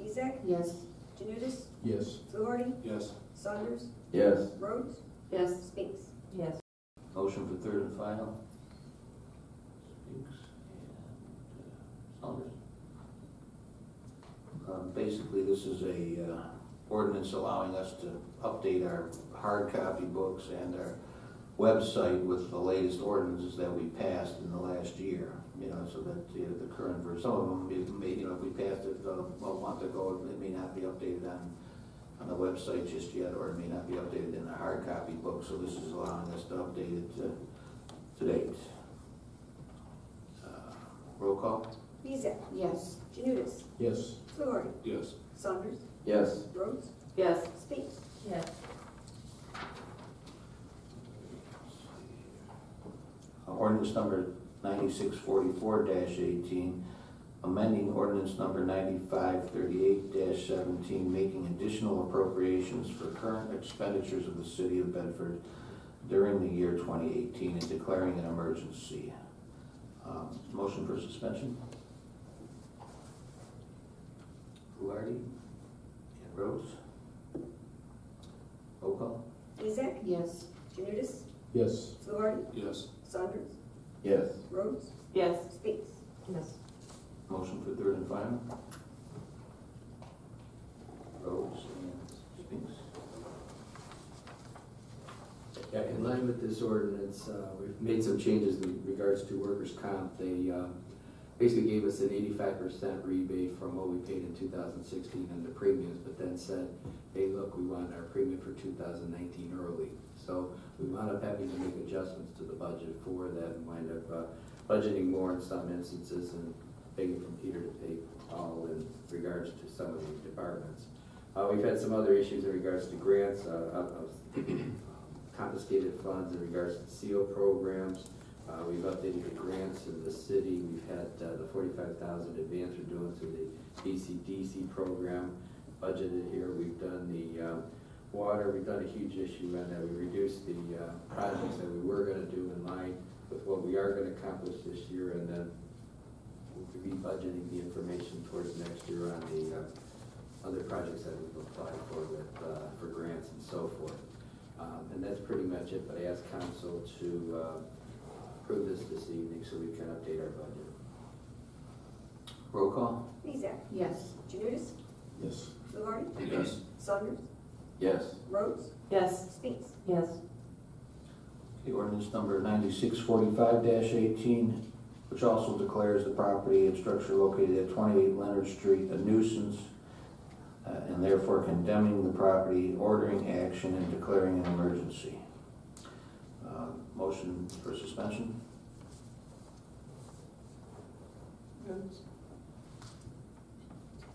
Mezak? Yes. Janutus? Yes. Fluharty? Yes. Saunders? Yes. Rhodes? Yes. Spinks? Yes. Motion for third and final? Spinks and Saunders. Basically, this is a ordinance allowing us to update our hard copy books and our website with the latest ordinances that we passed in the last year. You know, so that the current version, some of them, may, you know, if we passed it a month ago, it may not be updated on the website just yet, or it may not be updated in the hard copy book. So this is allowing us to update it to date. Roll call? Mezak? Yes. Janutus? Yes. Fluharty? Yes. Saunders? Yes. Rhodes? Yes. Spinks? Yes. Ordinance number 9644-18, amending ordinance number 9538-17, making additional appropriations for current expenditures of the city of Bedford during the year 2018 and declaring an emergency. Motion for suspension? Fluharty and Rhodes? Roll call? Mezak? Yes. Janutus? Yes. Fluharty? Yes. Saunders? Yes. Rhodes? Yes. Spinks? Yes. Motion for third and final? Rhodes and Spinks? Yeah, in line with this ordinance, we've made some changes in regards to workers' comp. They basically gave us an 85% rebate from what we paid in 2016 on the premiums, but then said, hey, look, we want our premium for 2019 early. So we wound up having to make adjustments to the budget for that and wind up budgeting more in some instances and begging from Peter to pay Paul in regards to some of the departments. We've had some other issues in regards to grants, confiscated funds in regards to CO programs. We've updated the grants in the city. We've had the 45,000 advance we're doing through the DCDC program budgeted here. We've done the water. We've done a huge issue on that. We reduced the projects that we were going to do in line with what we are going to accomplish this year, and then we'll be budgeting the information towards next year on the other projects that we've applied for with for grants and so forth. And that's pretty much it. But I asked council to approve this evening so we can update our budget. Roll call? Mezak? Yes. Janutus? Yes. Fluharty? Yes. Saunders? Yes. Rhodes? Yes. Spinks? Yes. Okay, ordinance number 9645-18, which also declares the property and structure located at 28 Leonard Street a nuisance, and therefore condemning the property, ordering action, and declaring an emergency. Motion for suspension?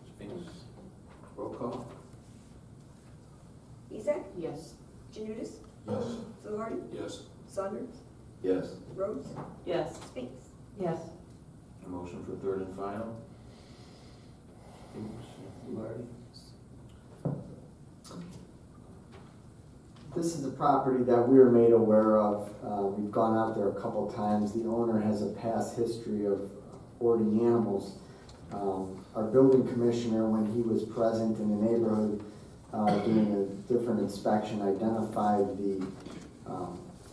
Spinks. Roll call? Mezak? Yes. Janutus? Yes. Fluharty? Yes. Saunders? Yes. Rhodes? Yes. Spinks? Yes. A motion for third and final? Spinks. Fluharty? This is a property that we were made aware of. We've gone out there a couple times. The owner has a past history of hoarding animals. Our building commissioner, when he was present in the neighborhood, doing a different inspection, identified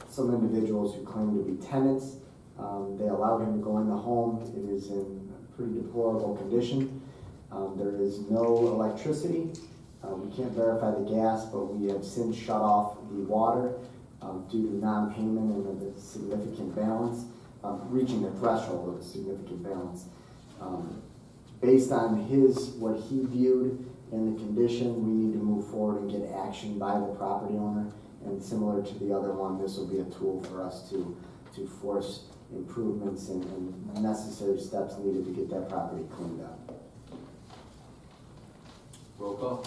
some individuals who claimed to be tenants. They allowed him to go in the home. It is in pretty deplorable condition. There is no electricity. We can't verify the gas, but we have since shut off the water due to non-payment and of a significant balance, reaching the threshold of a significant balance. Based on what he viewed in the condition, we need to move forward and get action by the property owner. And similar to the other one, this will be a tool for us to force improvements and necessary steps needed to get that property cleaned up. Roll call?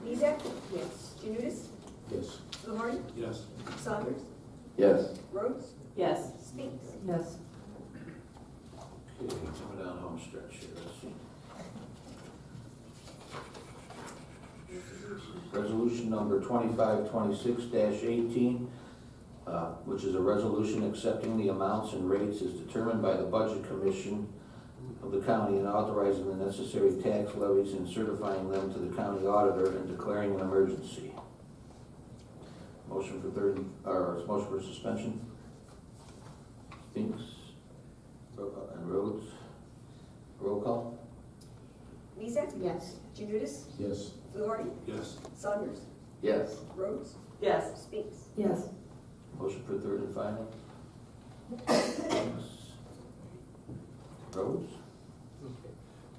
Mezak? Yes. Janutus? Yes. Fluharty? Yes. Saunders? Yes. Rhodes? Yes. Spinks? Yes. Okay, coming down home stretch here, let's see. Resolution number 2526-18, which is a resolution accepting the amounts and rates as determined by the Budget Commission of the county and authorizing the necessary tax levies and certifying them to the county auditor and declaring an emergency. Motion for suspension? Spinks? And Rhodes? Roll call? Mezak? Yes. Janutus? Yes. Fluharty? Yes. Saunders? Yes. Rhodes? Yes. Spinks? Yes. Motion for third and final? Spinks? Rhodes?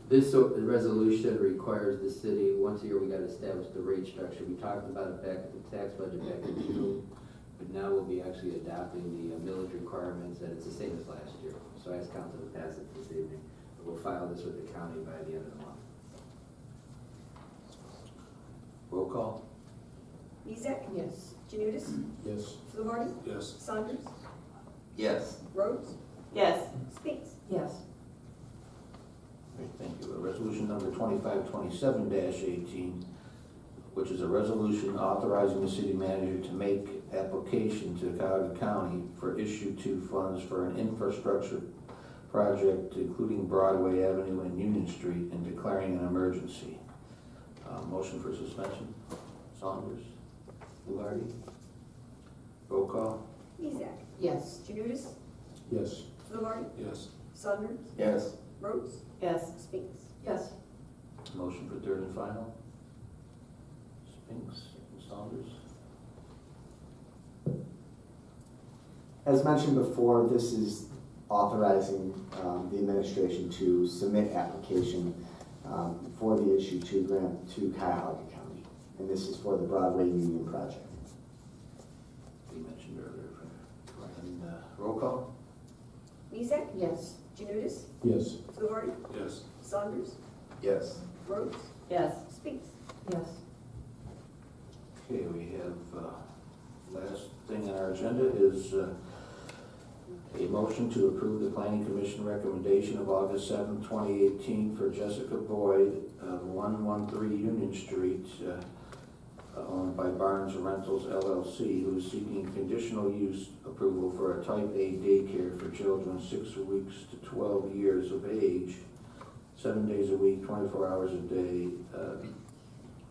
This resolution requires the city, once a year, we gotta establish the rate structure. We talked about it back at the tax budget back in June, but now we'll be actually adopting the millage requirements, and it's the same as last year. So I ask council to pass it this evening. We'll file this with the county by the end of the month. Roll call? Mezak? Yes. Janutus? Yes. Fluharty? Yes. Saunders? Yes. Rhodes? Yes. Spinks? Yes. Great, thank you. Resolution number 2527-18, which is a resolution authorizing the city manager to make application to Cuyahoga County for issue 2 funds for an infrastructure project including Broadway Avenue and Union Street and declaring an emergency. Motion for suspension? Saunders? Fluharty? Roll call? Mezak? Yes. Janutus? Yes. Fluharty? Yes. Saunders? Yes. Rhodes? Yes. Spinks? Yes. Motion for third and final? Spinks and Saunders? As mentioned before, this is authorizing the administration to submit application for the issue 2 grant to Cuyahoga County. And this is for the Broadway Union project. We mentioned earlier. And roll call? Mezak? Yes. Janutus? Yes. Fluharty? Yes. Saunders? Yes. Rhodes? Yes. Spinks? Yes. Okay, we have, last thing on our agenda is a motion to approve the Planning Commission recommendation of August 7, 2018 for Jessica Boyd of 113 Union Street, owned by Barnes Rentals LLC, who is seeking conditional use approval for a type A daycare for children 6 weeks to 12 years of age, 7 days a week, 24 hours a day,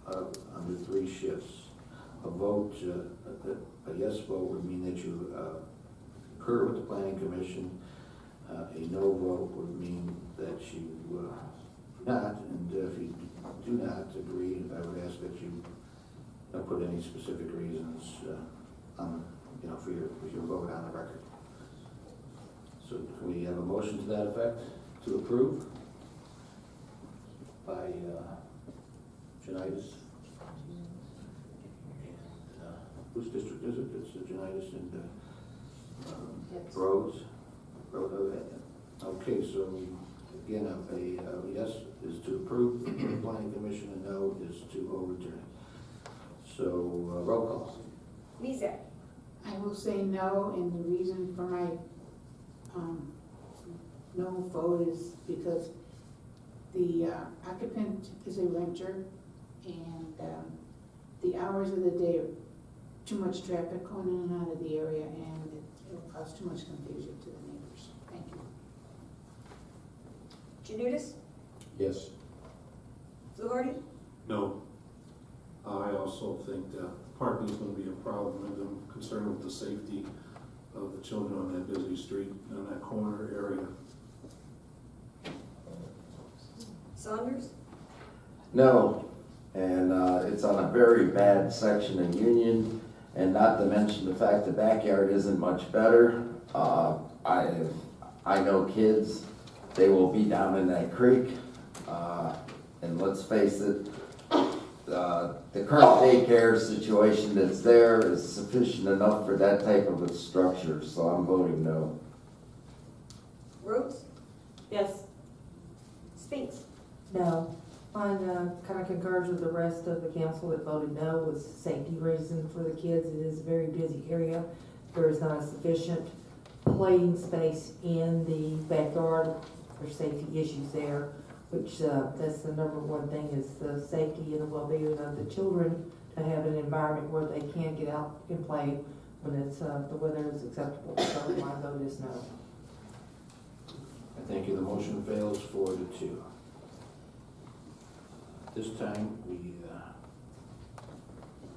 under 3 shifts. A vote, a yes vote would mean that you concur with the Planning Commission. A no vote would mean that you do not, and if you do not agree, I would ask that you don't put any specific reasons for your vote on the record. So we have a motion to that effect to approve by Janitas. Whose district is it? It's Janitas and Yes. Rhodes. Okay, so again, a yes is to approve the Planning Commission, and no is to overturn it. So roll call. Mezak? I will say no, and the reason for my no vote is because the occupant is a renter, and the hours of the day are too much traffic going in and out of the area, and it'll cause too much confusion to the neighbors. Thank you. Janutus? Yes. Fluharty? No. I also think that parking is gonna be a problem, and I'm concerned with the safety of the children on that busy street, in that corner area. Saunders? No, and it's on a very bad section in Union, and not to mention the fact the backyard isn't much better. I know kids, they will be down in that creek, and let's face it, the current daycare situation that's there is sufficient enough for that type of a structure, so I'm voting no. Rhodes? Yes. Spinks? No. Mine kind of concurs with the rest of the council that voted no, with safety reason for the kids. It is a very busy area. There is not a sufficient playing space in the backyard. There's safety issues there, which that's the number one thing, is the safety and the well-being of the children, to have an environment where they can get out and play when it's the weather is acceptable. So my vote is no. I thank you. The motion fails 4-2. This time, we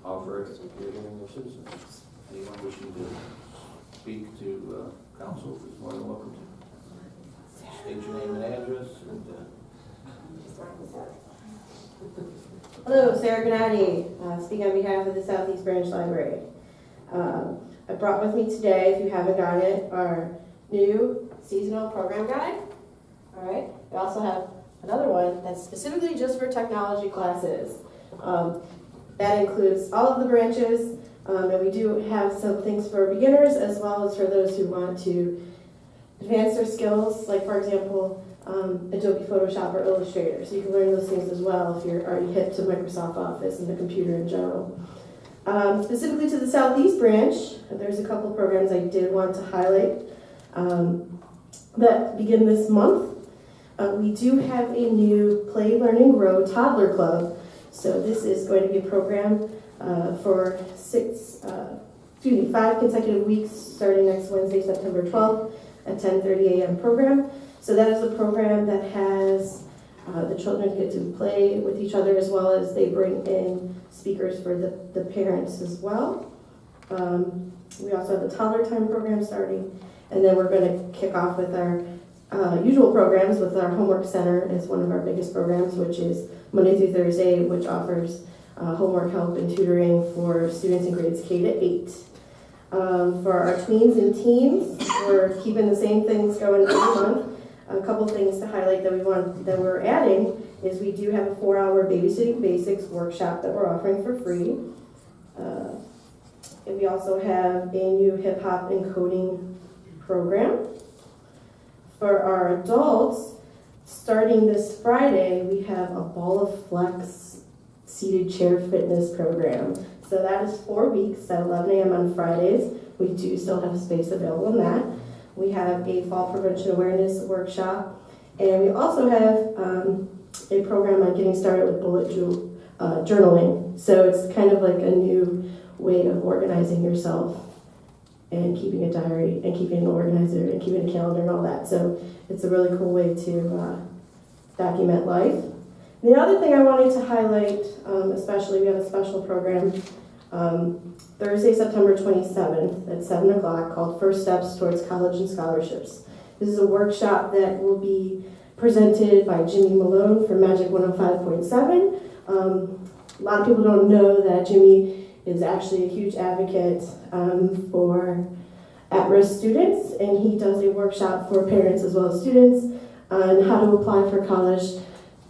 offer a hearing of citizens. Anyone wishing to speak to council is more than welcome to. State your name and address and Hello, Sarah Gennady, speaking on behalf of the Southeast Branch Library. I brought with me today, if you haven't gotten it, our new seasonal program guide. All right. We also have another one that's specifically just for technology classes. That includes all of the branches, and we do have some things for beginners as well as for those who want to advance their skills, like for example, Adobe Photoshop or Illustrator. So you can learn those things as well if you're already hip to Microsoft Office and the computer in general. Specifically to the Southeast Branch, there's a couple programs I did want to highlight that begin this month. We do have a new Play, Learning, Grow Toddler Club. So this is going to be a program for 5 consecutive weeks starting next Wednesday, September 12th at 10:30 a.m. program. So that is a program that has the children get to play with each other, as well as they bring in speakers for the parents as well. We also have a toddler time program starting, and then we're going to kick off with our usual programs with our homework center as one of our biggest programs, which is Monday through Thursday, which offers homework help and tutoring for students in grades K to 8. For our tweens and teens, we're keeping the same things going every month. A couple things to highlight that we're adding is we do have a 4-hour babysitting basics workshop that we're offering for free. And we also have a new hip hop and coding program. For our adults, starting this Friday, we have a Ball of Flex seated chair fitness program. So that is 4 weeks at 11 a.m. on Fridays. We do still have space available in that. We have a fall prevention awareness workshop. And we also have a program on getting started with bullet journaling. So it's kind of like a new way of organizing yourself and keeping a diary and keeping an organizer and keeping a calendar and all that. So it's a really cool way to document life. The other thing I wanted to highlight, especially, we have a special program Thursday, September 27th at 7 o'clock called First Steps Towards College and Scholarships. This is a workshop that will be presented by Jimmy Malone from Magic 105.7. A lot of people don't know that Jimmy is actually a huge advocate for at-risk students, and he does a workshop for parents as well as students on how to apply for college,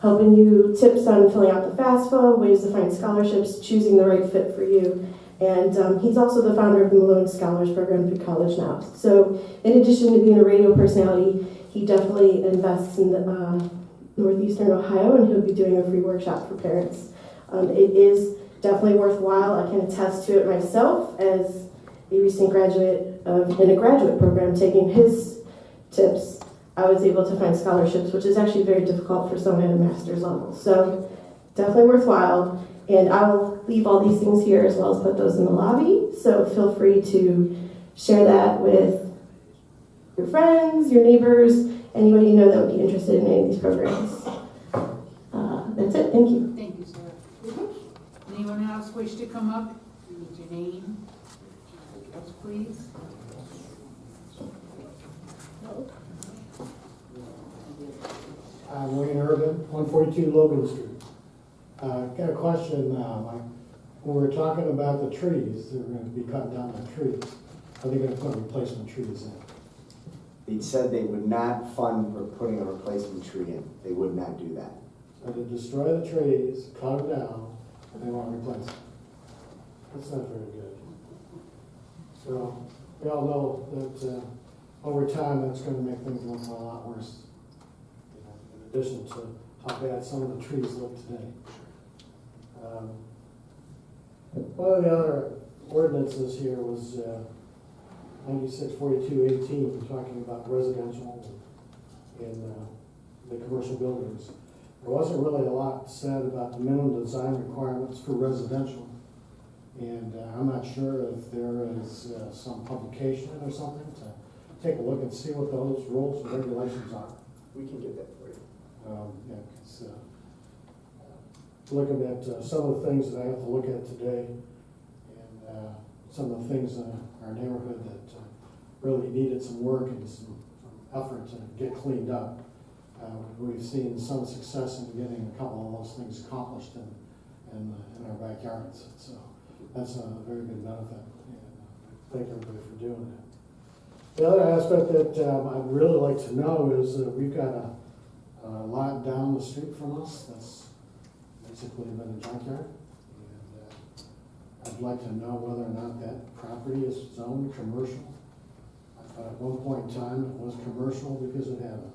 helping you tips on filling out the FAFSA, ways to find scholarships, choosing the right fit for you. And he's also the founder of the Malone Scholars Program through College Now. So in addition to being a radio personality, he definitely invests in Northeastern Ohio, and he'll be doing a free workshop for parents. It is definitely worthwhile. I can attest to it myself as a recent graduate in a graduate program. Taking his tips, I was able to find scholarships, which is actually very difficult for someone at a master's level. So definitely worthwhile. And I will leave all these things here as well as put those in the lobby. So feel free to share that with your friends, your neighbors, anybody you know that would be interested in any of these programs. That's it. Thank you. Thank you, Sarah. Anyone else wish to come up? Use your name. Yes, please. I'm Wayne Urban, 142 Logan Street. Got a question now. When we're talking about the trees, they're going to be cutting down the trees. Are they going to put replacement trees in? They said they would not fund for putting a replacement tree in. They would not do that. So to destroy the trees, cut them down, and they won't replace them. That's not very good. So we all know that over time, that's going to make things look a lot worse. You know, in addition to how bad some of the trees look today. One of the other ordinances here was 964218, talking about residential in the commercial buildings. There wasn't really a lot said about the minimum design requirements for residential. And I'm not sure if there is some publication or something to take a look and see what those rules and regulations are. We can get that for you. Yeah, 'cause, looking at some of the things that I have to look at today, and some of the things in our neighborhood that really needed some work and some effort to get cleaned up. We've seen some success in getting a couple of those things accomplished in our backyards. So that's a very good benefit. And thank everybody for doing that. The other aspect that I'd really like to know is we've got a lot down the street from us that's basically been a junkyard. And I'd like to know whether or not that property is zoned commercial. At one point in time, it was commercial because it had a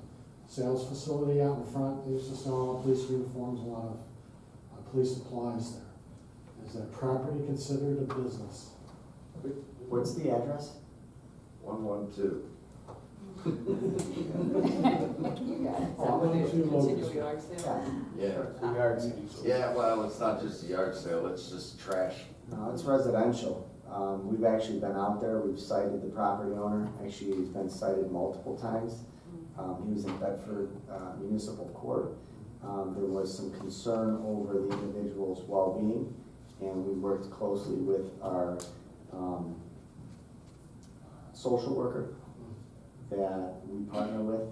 sales facility out in front. They used to sell all police uniforms, a lot of police supplies there. Is that property considered a business? What's the address? 112. You got it. All the way to Logan Continue Street. yard sale? Yeah. Yard sale. Yeah, well, it's not just a yard sale, it's just trash. No, it's residential. We've actually been out there, we've cited the property owner. Actually, he's been cited multiple times. He was in Bedford Municipal Court. There was some concern over the individual's well-being, and we worked closely with our social worker that we partner with,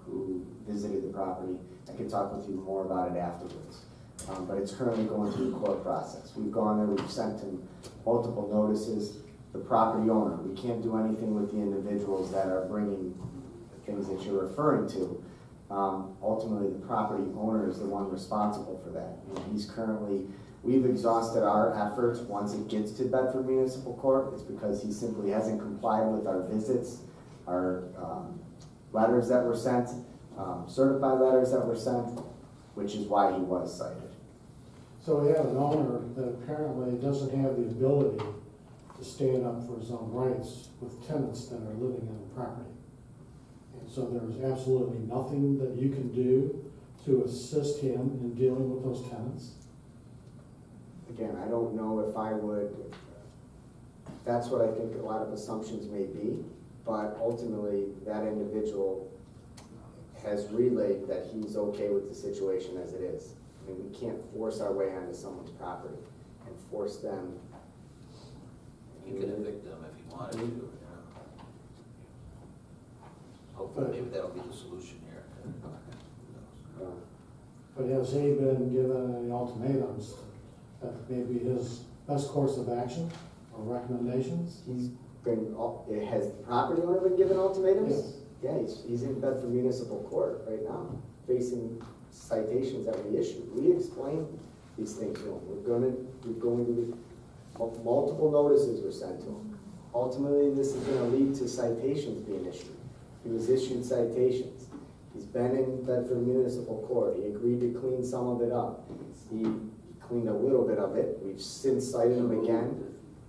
who visited the property. I could talk with you more about it afterwards. But it's currently going through the court process. We've gone there, we've sent him multiple notices. The property owner, we can't do anything with the individuals that are bringing the things that you're referring to. Ultimately, the property owner is the one responsible for that. And he's currently, we've exhausted our efforts. Once it gets to Bedford Municipal Court, it's because he simply hasn't complied with our visits, our letters that were sent, certified letters that were sent, which is why he was cited. So we have an owner that apparently doesn't have the ability to stand up for his own rights with tenants that are living in the property. And so there's absolutely nothing that you can do to assist him in dealing with those tenants. Again, I don't know if I would, that's what I think a lot of assumptions may be, but ultimately that individual has relayed that he's okay with the situation as it is. I mean, we can't force our way onto someone's property and force them. You could evict them if you wanted to, you know. Hopefully, maybe that'll be the solution here. But has he been given any ultimatums that may be his best course of action or recommendations? Has the property owner been given ultimatums? Yes. Yeah, he's in Bedford Municipal Court right now, facing citations that we issued. We explained these things to him. We're going to multiple notices were sent to him. Ultimately, this is going to lead to citations being issued. He was issued citations. He's been in Bedford Municipal Court. He agreed to clean some of it up. He cleaned a little bit of it. We've since cited him again.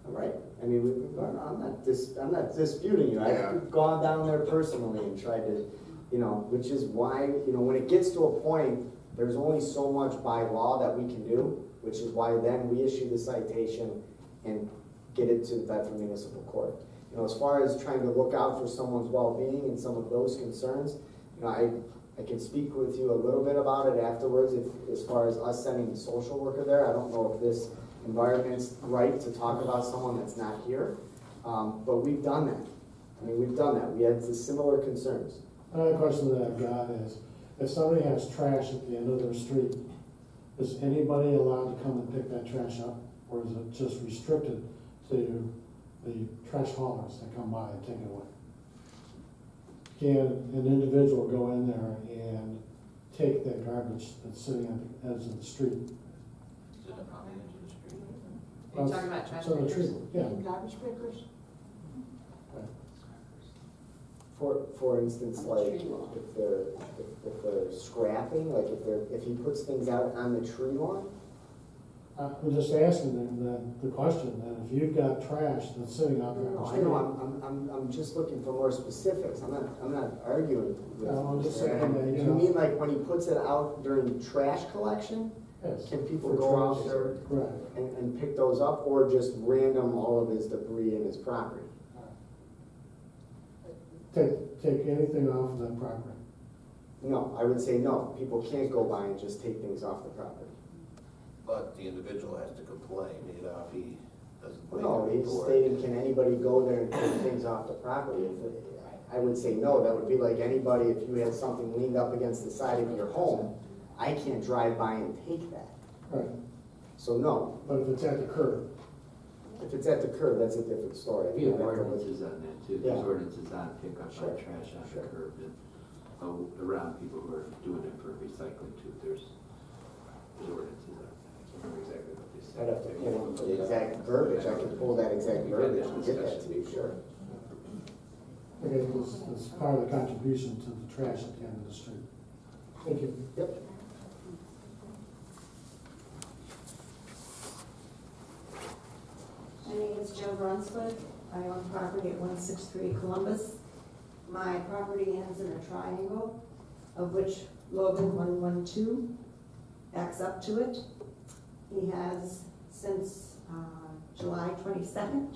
All right. I mean, I'm not disputing you. I've gone down there personally and tried to, which is why, when it gets to a point, there's only so much by law that we can do, which is why then we issue the citation and get it to the Bedford Municipal Court. As far as trying to look out for someone's well-being and some of those concerns, I I can speak with you a little bit about it afterwards, as far as us sending a social worker there. I don't know if this environment's right to talk about someone that's not here, but we've done that. I mean, we've done that. We had similar concerns. Another question that I've got is, if somebody has trash at the end of their street, is anybody allowed to come and pick that trash up? Or is it just restricted to the trash haulers that come by and take it away? Can an individual go in there and take that garbage that's sitting at the edge of the street? Are you talking about trash It's on the pickers? street, yeah. Garbage pickers? For instance, like if they're scrapping, like if he puts things out on the tree lawn. I'm just asking the question, that if you've got trash that's sitting out there on the No, I street. know, I'm just looking for more specifics. I'm not arguing with. No, I'm just saying that, Do you mean like when he puts it out during trash collection? Yes. Can people For go out trash, there right. and pick those up, or just random all of his debris in his property? Take anything off of that property. No, I would say no. People can't go by and just take things off the property. But the individual has to complain, you know, if he doesn't. No, he's stating, can anybody go there and take things off the property? I would say no. That would be like anybody, if you had something leaned up against the side of your home, I can't drive by and take that. Right. So no. But if it's at the curb. If it's at the curb, that's a different story. We have ordinances on that too. Yeah. There's ordinances on pick up Sure. on trash on Sure. the curb and around people who are doing it for recycling too. There's ordinances on that. I can't remember exactly what they say. I'd have to pull the exact verbiage. I can pull that exact verbiage and get that to you, sure. Okay, it's part of the contribution to the trash at the end of the street. Thank you. Yep. My name is Joe Brunswick. I own property at 163 Columbus. My property ends in a triangle, of which Logan 112 backs up to it. He has, since July 22nd,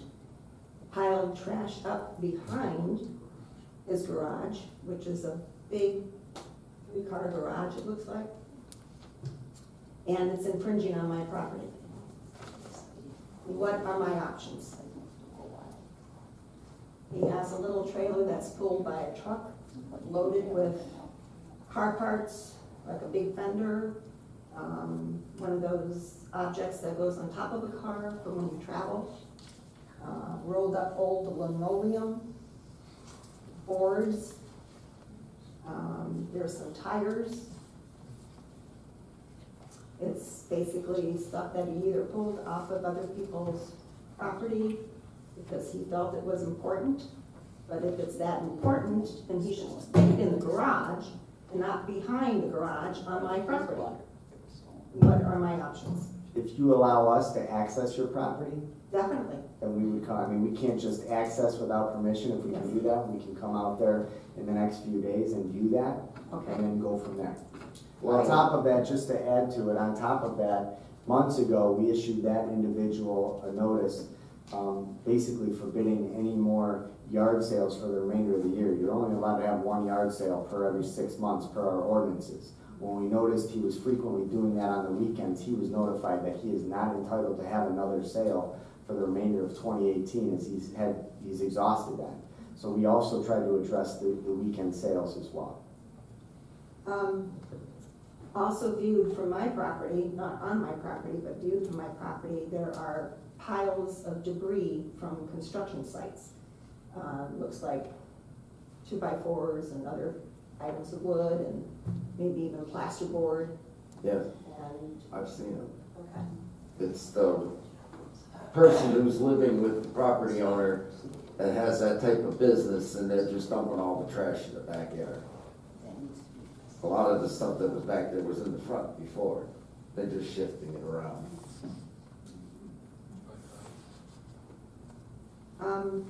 piled trash up behind his garage, which is a big 3-car garage, it looks like. And it's infringing on my property. What are my options? He has a little trailer that's pulled by a truck, loaded with car parts, like a big fender, one of those objects that goes on top of a car for when you travel, rolled up old linoleum, boards, there's some tires. It's basically stuff that he either pulled off of other people's property because he felt it was important. But if it's that important, then he should stick it in the garage and not behind the garage on my property. What are my options? If you allow us to access your property, Definitely. then we would come. I mean, we can't just access without permission. If we can do that, we can come out there in the next few days and view that, Okay. and then go from there. On top of that, just to add to it, on top of that, months ago, we issued that individual a notice basically forbidding any more yard sales for the remainder of the year. You're only allowed to have 1 yard sale per every 6 months per our ordinances. When we noticed he was frequently doing that on the weekends, he was notified that he is not entitled to have another sale for the remainder of 2018 as he's exhausted that. So we also try to address the weekend sales as well. Also viewed from my property, not on my property, but viewed from my property, there are piles of debris from construction sites. Looks like 2x4s and other items of wood and maybe even plasterboard. Yes, And, I've seen it. okay. It's the person who's living with the property owner that has that type of business, and they're just dumping all the trash in the backyard. A lot of the stuff that was back there was in the front before. They're just shifting it around.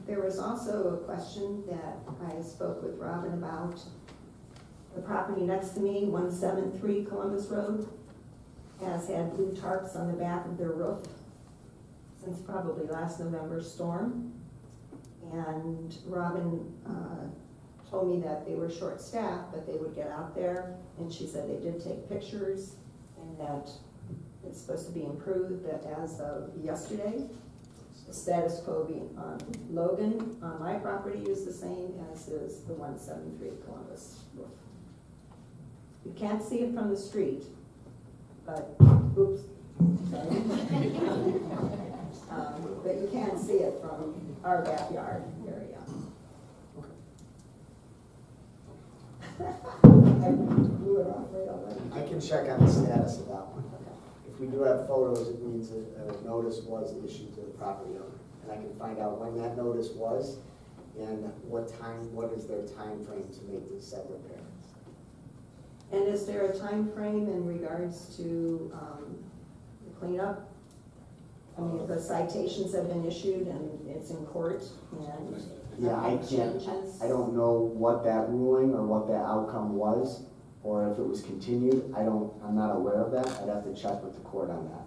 There was also a question that I spoke with Robin about. The property next to me, 173 Columbus Road, has had blue tarps on the back of their roof since probably last November's storm. And Robin told me that they were short-staffed, but they would get out there, and she said they did take pictures, and that it's supposed to be improved, that as of yesterday, the status quo being on Logan, on my property, is the same as is the 173 Columbus roof. You can't see it from the street, but, oops, sorry. But you can see it from our backyard area. I blew it off right already. I can check on the status of that one. If we do have photos, it means that a notice was issued to the property owner. And I can find out when that notice was and what is their time frame to make the said repair. And is there a time frame in regards to the cleanup? I mean, if the citations have been issued and it's in court and Yeah, I can't, changes? I don't know what that ruling or what that outcome was, or if it was continued. I'm not aware of that. I'd have to check with the court on that.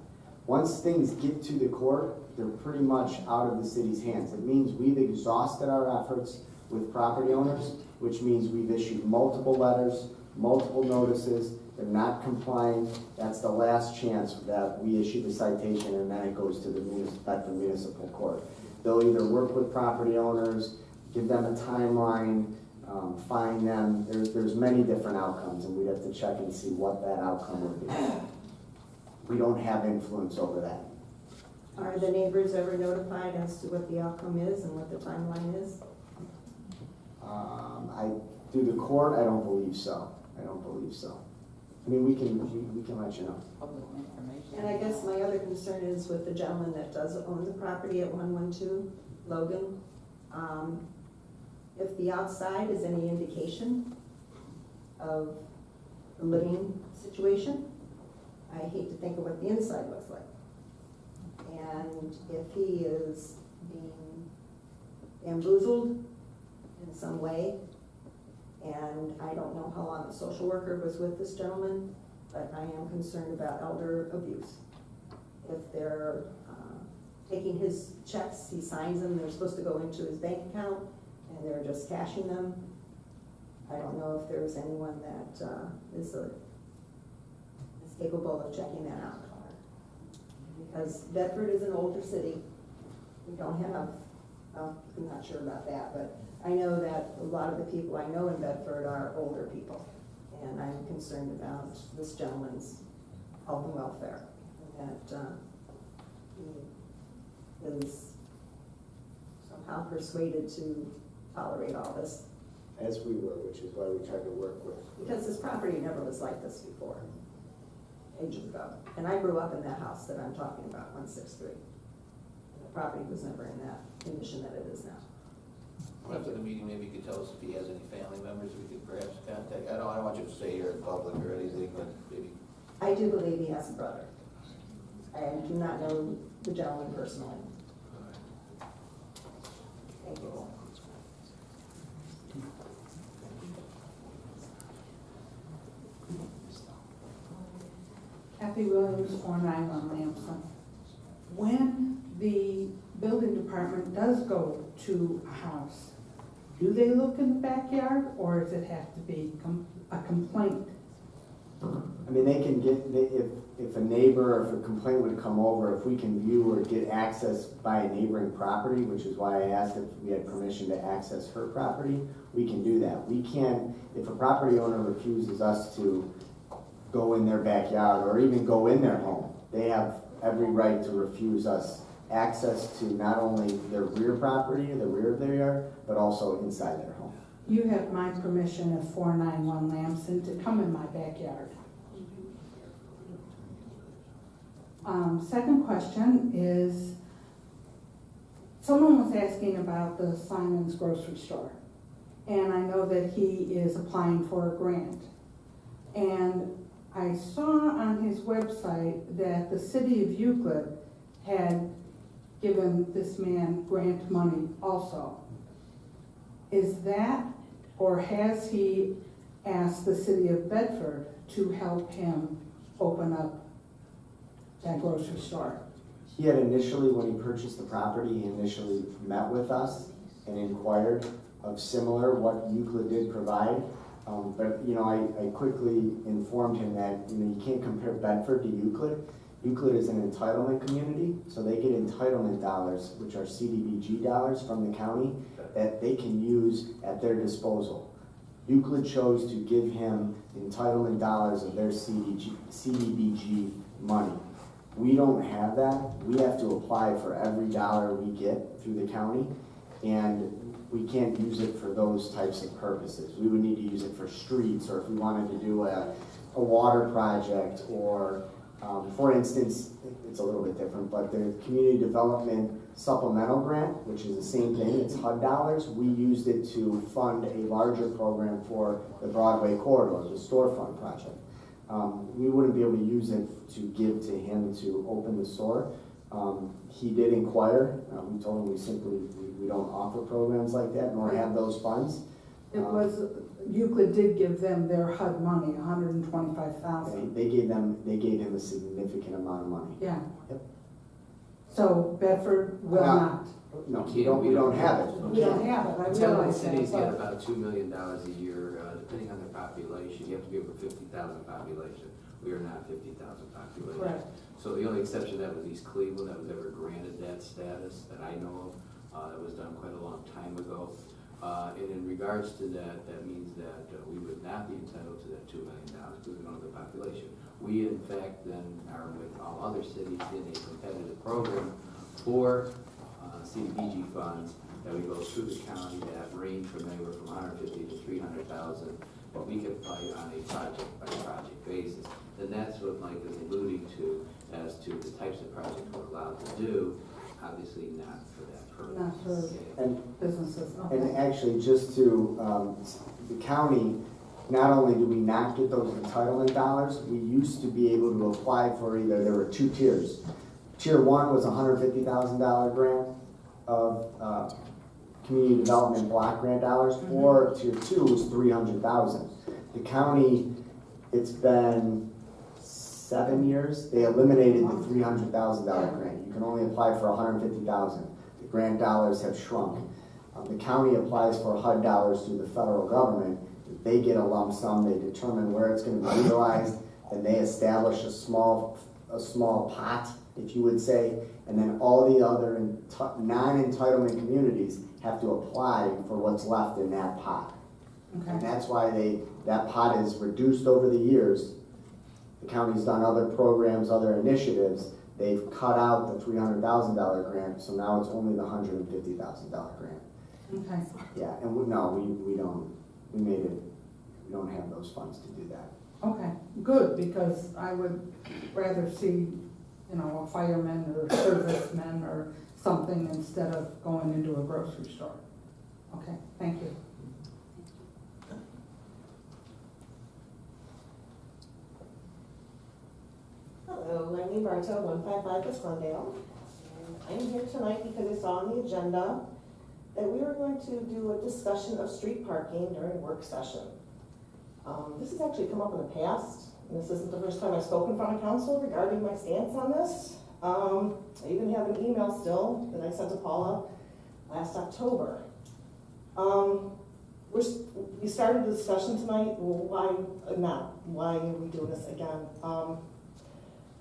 Once things get to the court, they're pretty much out of the city's hands. It means we've exhausted our efforts with property owners, which means we've issued multiple letters, multiple notices. They're not complying. That's the last chance that we issue the citation, and then it goes to the Bedford Municipal Court. They'll either work with property owners, give them a timeline, fine them. There's many different outcomes, and we'd have to check and see what that outcome would be. We don't have influence over that. Are the neighbors ever notified as to what the outcome is and what the timeline is? Through the court, I don't believe so. I don't believe so. I mean, we can let you know. Public information. And I guess my other concern is with the gentleman that does own the property at 112 Logan. If the outside is any indication of the living situation, I hate to think of what the inside looks like. And if he is being bamboozled in some way, and I don't know how long the social worker was with this gentleman, but I am concerned about elder abuse. If they're taking his checks, he signs them, they're supposed to go into his bank account, and they're just cashing them. I don't know if there's anyone that is capable of checking that out. Because Bedford is an older city. We don't have, I'm not sure about that, but I know that a lot of the people I know in Bedford are older people. And I'm concerned about this gentleman's health and welfare. That he is somehow persuaded to tolerate all this. As we were, which is why we tried to work with. Because this property never was like this before, ages ago. And I grew up in that house that I'm talking about, 163. And the property was never in that condition that it is now. After the meeting, maybe you could tell us if he has any family members we could perhaps contact. I don't want you to say here in public or anything, but maybe. I do believe he has a brother. I do not know the gentleman personally. Thank you. Kathy Williams, 491 Lamson. When the building department does go to a house, do they look in the backyard, or does it have to be a complaint? I mean, they can get, if a neighbor, or if a complaint would come over, if we can view or get access by a neighboring property, which is why I asked if we had permission to access her property, we can do that. We can't, if a property owner refuses us to go in their backyard or even go in their home, they have every right to refuse us access to not only their rear property, the rear of their yard, but also inside their home. You have my permission at 491 Lamson to come in my backyard. Second question is, someone was asking about the Simon's grocery store. And I know that he is applying for a grant. And I saw on his website that the city of Euclid had given this man grant money also. Is that, or has he asked the city of Bedford to help him open up that grocery store? He had initially, when he purchased the property, he initially met with us and inquired of similar, what Euclid did provide. But, you know, I quickly informed him that, you know, you can't compare Bedford to Euclid. Euclid is an entitlement community, so they get entitlement dollars, which are CDBG dollars from the county, that they can use at their disposal. Euclid chose to give him entitlement dollars of their CDBG money. We don't have that. We have to apply for every dollar we get through the county, and we can't use it for those types of purposes. We would need to use it for streets, or if we wanted to do a water project, or for instance, it's a little bit different, but the Community Development Supplemental Grant, which is the same thing, it's HUD dollars. We used it to fund a larger program for the Broadway corridor, the storefront project. We wouldn't be able to use it to give to him to open the store. He did inquire. We told him we don't offer programs like that, nor have those funds. It was, Euclid did give them their HUD money, $125,000. They gave him a significant amount of money. Yeah. Yep. So Bedford will not. No, we don't have it. We don't have it, I Ten realize that. cities get but- about $2 million a year, depending on their population. You have to be over 50,000 population. We are not 50,000 population. Correct. So the only exception to that was East Cleveland that was ever granted that status that I know of. That was done quite a long time ago. And in regards to that, that means that we would not be entitled to that $2 million because we don't have the population. We, in fact, then are with all other cities in a competitive program for CDBG funds that we go through the county that range from anywhere from 150 to 300,000 that we can apply on a project by project basis. And that's what Mike is alluding to as to the types of projects we're allowed to do, obviously not for that purpose. Not for And businesses, okay. And actually, just to, the county, not only do we not get those entitlement dollars, we used to be able to apply for either, there were two tiers. Tier 1 was a $150,000 grant of community development block grant dollars, or Tier 2 was $300,000. The county, it's been 7 years, they eliminated the $300,000 grant. You can only apply for $150,000. The grant dollars have shrunk. The county applies for HUD dollars through the federal government. They get a lump sum, they determine where it's going to be utilized, and they establish a small pot, if you would say, and then all the other non-entitlement communities have to apply for what's left in that pot. Okay. And that's why that pot is reduced over the years. The county's done other programs, other initiatives. They've cut out the $300,000 grant, so now it's only the $150,000 grant. Okay. Yeah, and we don't have those funds to do that. Okay, good, because I would rather see, you know, a fireman or serviceman or something instead of going into a grocery store. Okay, thank you. Hello, Lenny Barto, 155 West Glendale. I'm here tonight because I saw on the agenda that we were going to do a discussion of street parking during work session. This has actually come up in the past, and this isn't the first time I've spoken in front of council regarding my stance on this. I even have an email still that I sent to Paula last October. We started the discussion tonight. Well, why not? Why are we doing this again?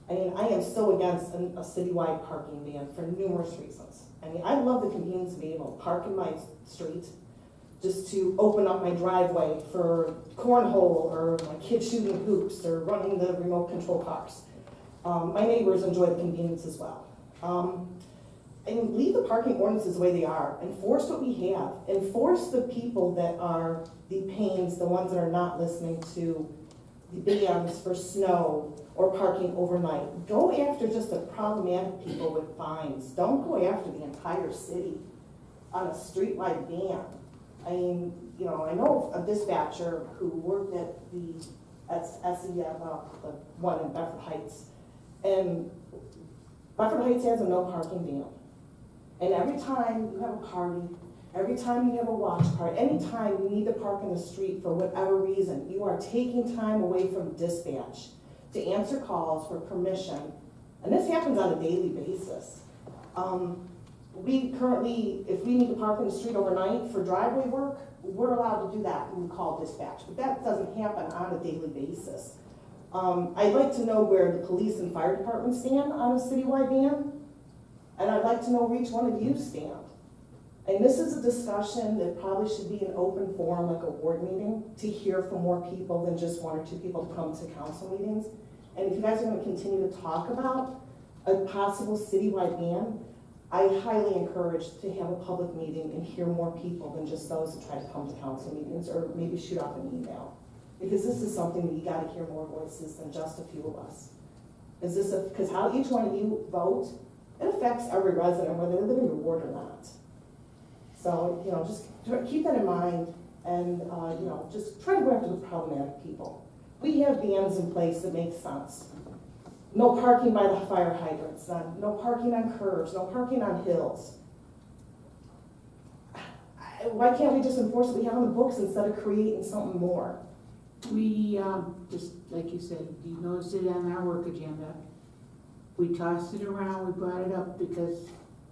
I mean, I am so against a citywide parking ban for numerous reasons. I mean, I love the convenience of being able to park in my street, just to open up my driveway for cornhole or my kids shooting hoops or running the remote control cars. My neighbors enjoy the convenience as well. And leave the parking ordinances the way they are. Enforce what we have. Enforce the people that are the pains, the ones that are not listening to the bans for snow or parking overnight. Go after just the problematic people with fines. Don't go after the entire city on a streetwide ban. I mean, you know, I know a dispatcher who worked at the SEM, the one in Bedford Heights, and Bedford Heights has a no parking ban. And every time you have a party, every time you have a watch party, anytime you need to park in the street for whatever reason, you are taking time away from dispatch to answer calls for permission. And this happens on a daily basis. we currently, if we need to park in the street overnight for driveway work, we're allowed to do that when we call dispatch, but that doesn't happen on a daily basis. I'd like to know where the police and fire department stand on a citywide ban, and I'd like to know where each one of you stand. And this is a discussion that probably should be an open forum, like a ward meeting, to hear from more people than just one or two people to come to council meetings. And if you guys are gonna continue to talk about a possible citywide ban, I highly encourage to have a public meeting and hear more people than just those that try to come to council meetings, or maybe shoot off an email. Because this is something that you gotta hear more voices than just a few of us. Because how each one of you vote, it affects every resident, whether they live in your ward or not. So, just keep that in mind, and, just try to go after the problematic people. We have bans in place that make sense. No parking by the fire hydrants, no parking on curbs, no parking on hills. Why can't we just enforce what we have on the books instead of creating something more? We, just like you said, you noticed it on our work agenda. We tossed it around, we brought it up because,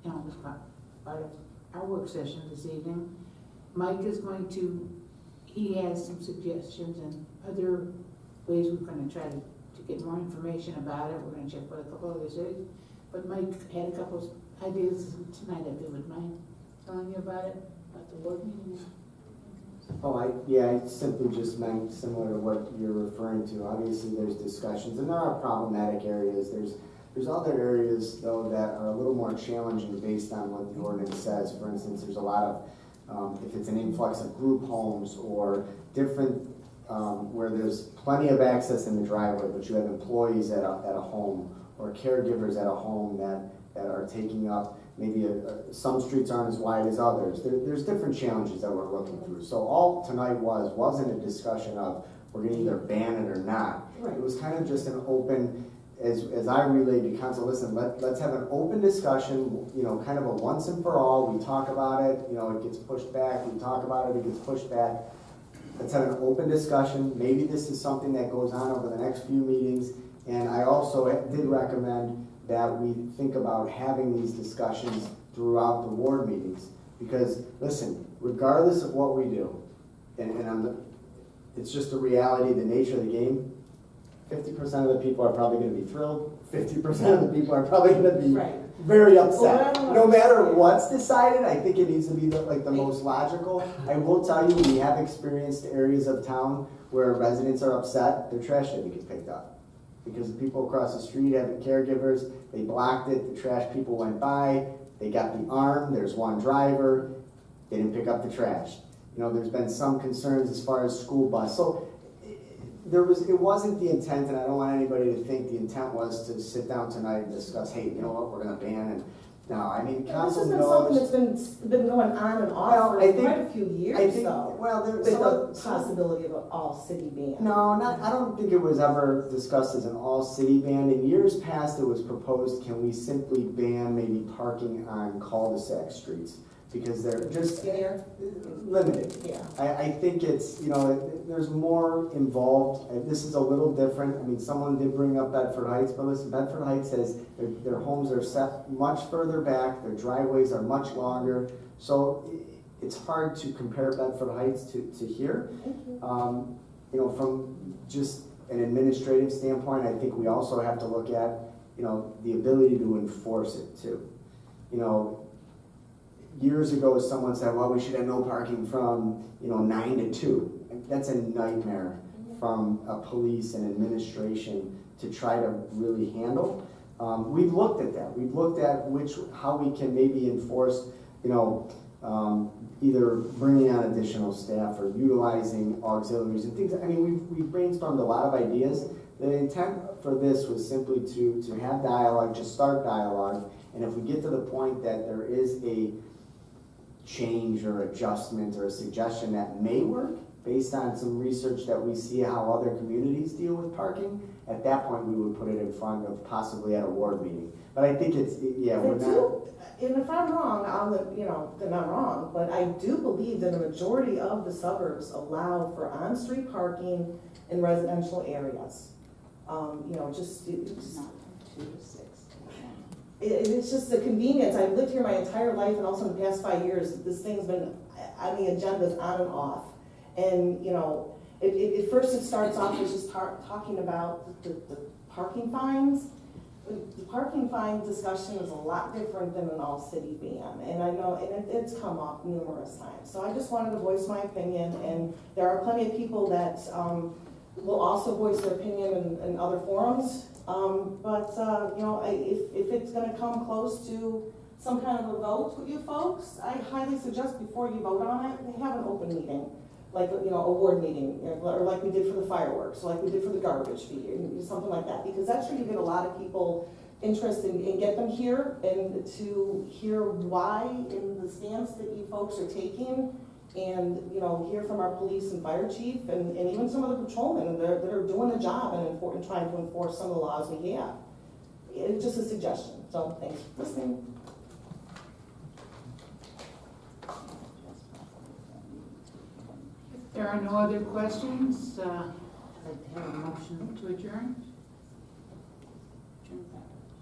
it was part of our work session this evening. Mike is going to, he has some suggestions and other ways we're gonna try to get more information about it. We're gonna check with a couple other cities. But Mike had a couple of ideas tonight, if you would mind telling you about it, about the work meeting. Oh, I simply just meant similar to what you're referring to. Obviously, there's discussions, and there are problematic areas. There's other areas, though, that are a little more challenging based on what the ordinance says. For instance, there's a lot of, if it's an influx of group homes or different, where there's plenty of access in the driveway, but you have employees at a home or caregivers at a home that are taking up, maybe some streets aren't as wide as others. There's different challenges that we're looking through. So all tonight wasn't a discussion of we're gonna either ban it or not. Right. It was kind of just an open, as I relayed to council, listen, let's have an open discussion, kind of a once and for all. We talk about it, it gets pushed back, we talk about it, it gets pushed back. Let's have an open discussion. Maybe this is something that goes on over the next few meetings. And I also did recommend that we think about having these discussions throughout the ward meetings. Because, listen, regardless of what we do, and it's just a reality, the nature of the game, 50% of the people are probably going to be thrilled, 50% of the people are probably going to be very upset. No matter what's decided, I think it needs to be the most logical. I will tell you, we have experienced areas of town where residents are upset, their trash didn't get picked up. Because the people across the street have caregivers, they blocked it, the trash people went by, they got the arm, there's one driver, they didn't pick up the trash. There's been some concerns as far as school bus. So it wasn't the intent, and I don't want anybody to think the intent was to sit down tonight and discuss, hey, you know what, we're gonna ban it. No, I mean, council knows. This has been something that's been going on and off for quite a few years, though. Well, there's with the possibility of an all-city ban. No, I don't think it was ever discussed as an all-city ban. In years past, it was proposed, can we simply ban maybe parking on cul-de-sac streets? Because they're just limited. Yeah. I think it's, there's more involved. This is a little different. I mean, someone did bring up Bedford Heights, but listen, Bedford Heights says their homes are set much further back, their driveways are much longer, so it's hard to compare Bedford Heights to here. From just an administrative standpoint, I think we also have to look at, the ability to enforce it too. Years ago, someone said, well, we should have no parking from, 9 to 2. That's a nightmare from a police and administration to try to really handle. We've looked at that. We've looked at how we can maybe enforce, either bringing on additional staff or utilizing auxiliaries and things. I mean, we've brainstormed a lot of ideas. The intent for this was simply to have dialogue, just start dialogue. And if we get to the point that there is a change or adjustment or a suggestion that may work based on some research that we see how other communities deal with parking, at that point we would put it in front of possibly at a ward meeting. But I think we're not. And if I'm wrong, then I'm wrong, but I do believe that a majority of the suburbs allow for on-street parking in residential areas. Not 2 to 6. it's just the convenience. I've lived here my entire life, and also in the past 5 years, this thing's been on the agendas on and off. And, you know, at first it starts off as just talking about the parking fines. The parking fine discussion is a lot different than an all-city ban, and I know, and it's come up numerous times. So I just wanted to voice my opinion, and there are plenty of people that will also voice their opinion in other forums. You know, if it's gonna come close to some kind of a vote with you folks, I highly suggest before you vote on it, have an open meeting. Like, you know, a ward meeting, or like we did for the fireworks, or like we did for the garbage fee, or something like that, because that's where you get a lot of people interested and get them here and to hear why and the stance that you folks are taking, and, you know, hear from our police and fire chief and even some of the patrolmen that are doing the job and trying to enforce some of the laws we have. It's just a suggestion, so thanks for listening. If there are no other questions, I'd like to have a motion to adjourn.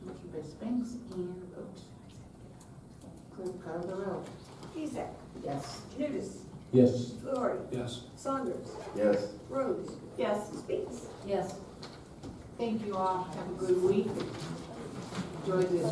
Motion by Spinks and vote. Clerk, call the roll.Ezak. Yes. Knudus. Yes. Fluharty. Yes. Saunders. Yes. Rhodes. Yes. Spinks. Yes. Thank you all. Have a good week. Enjoy this.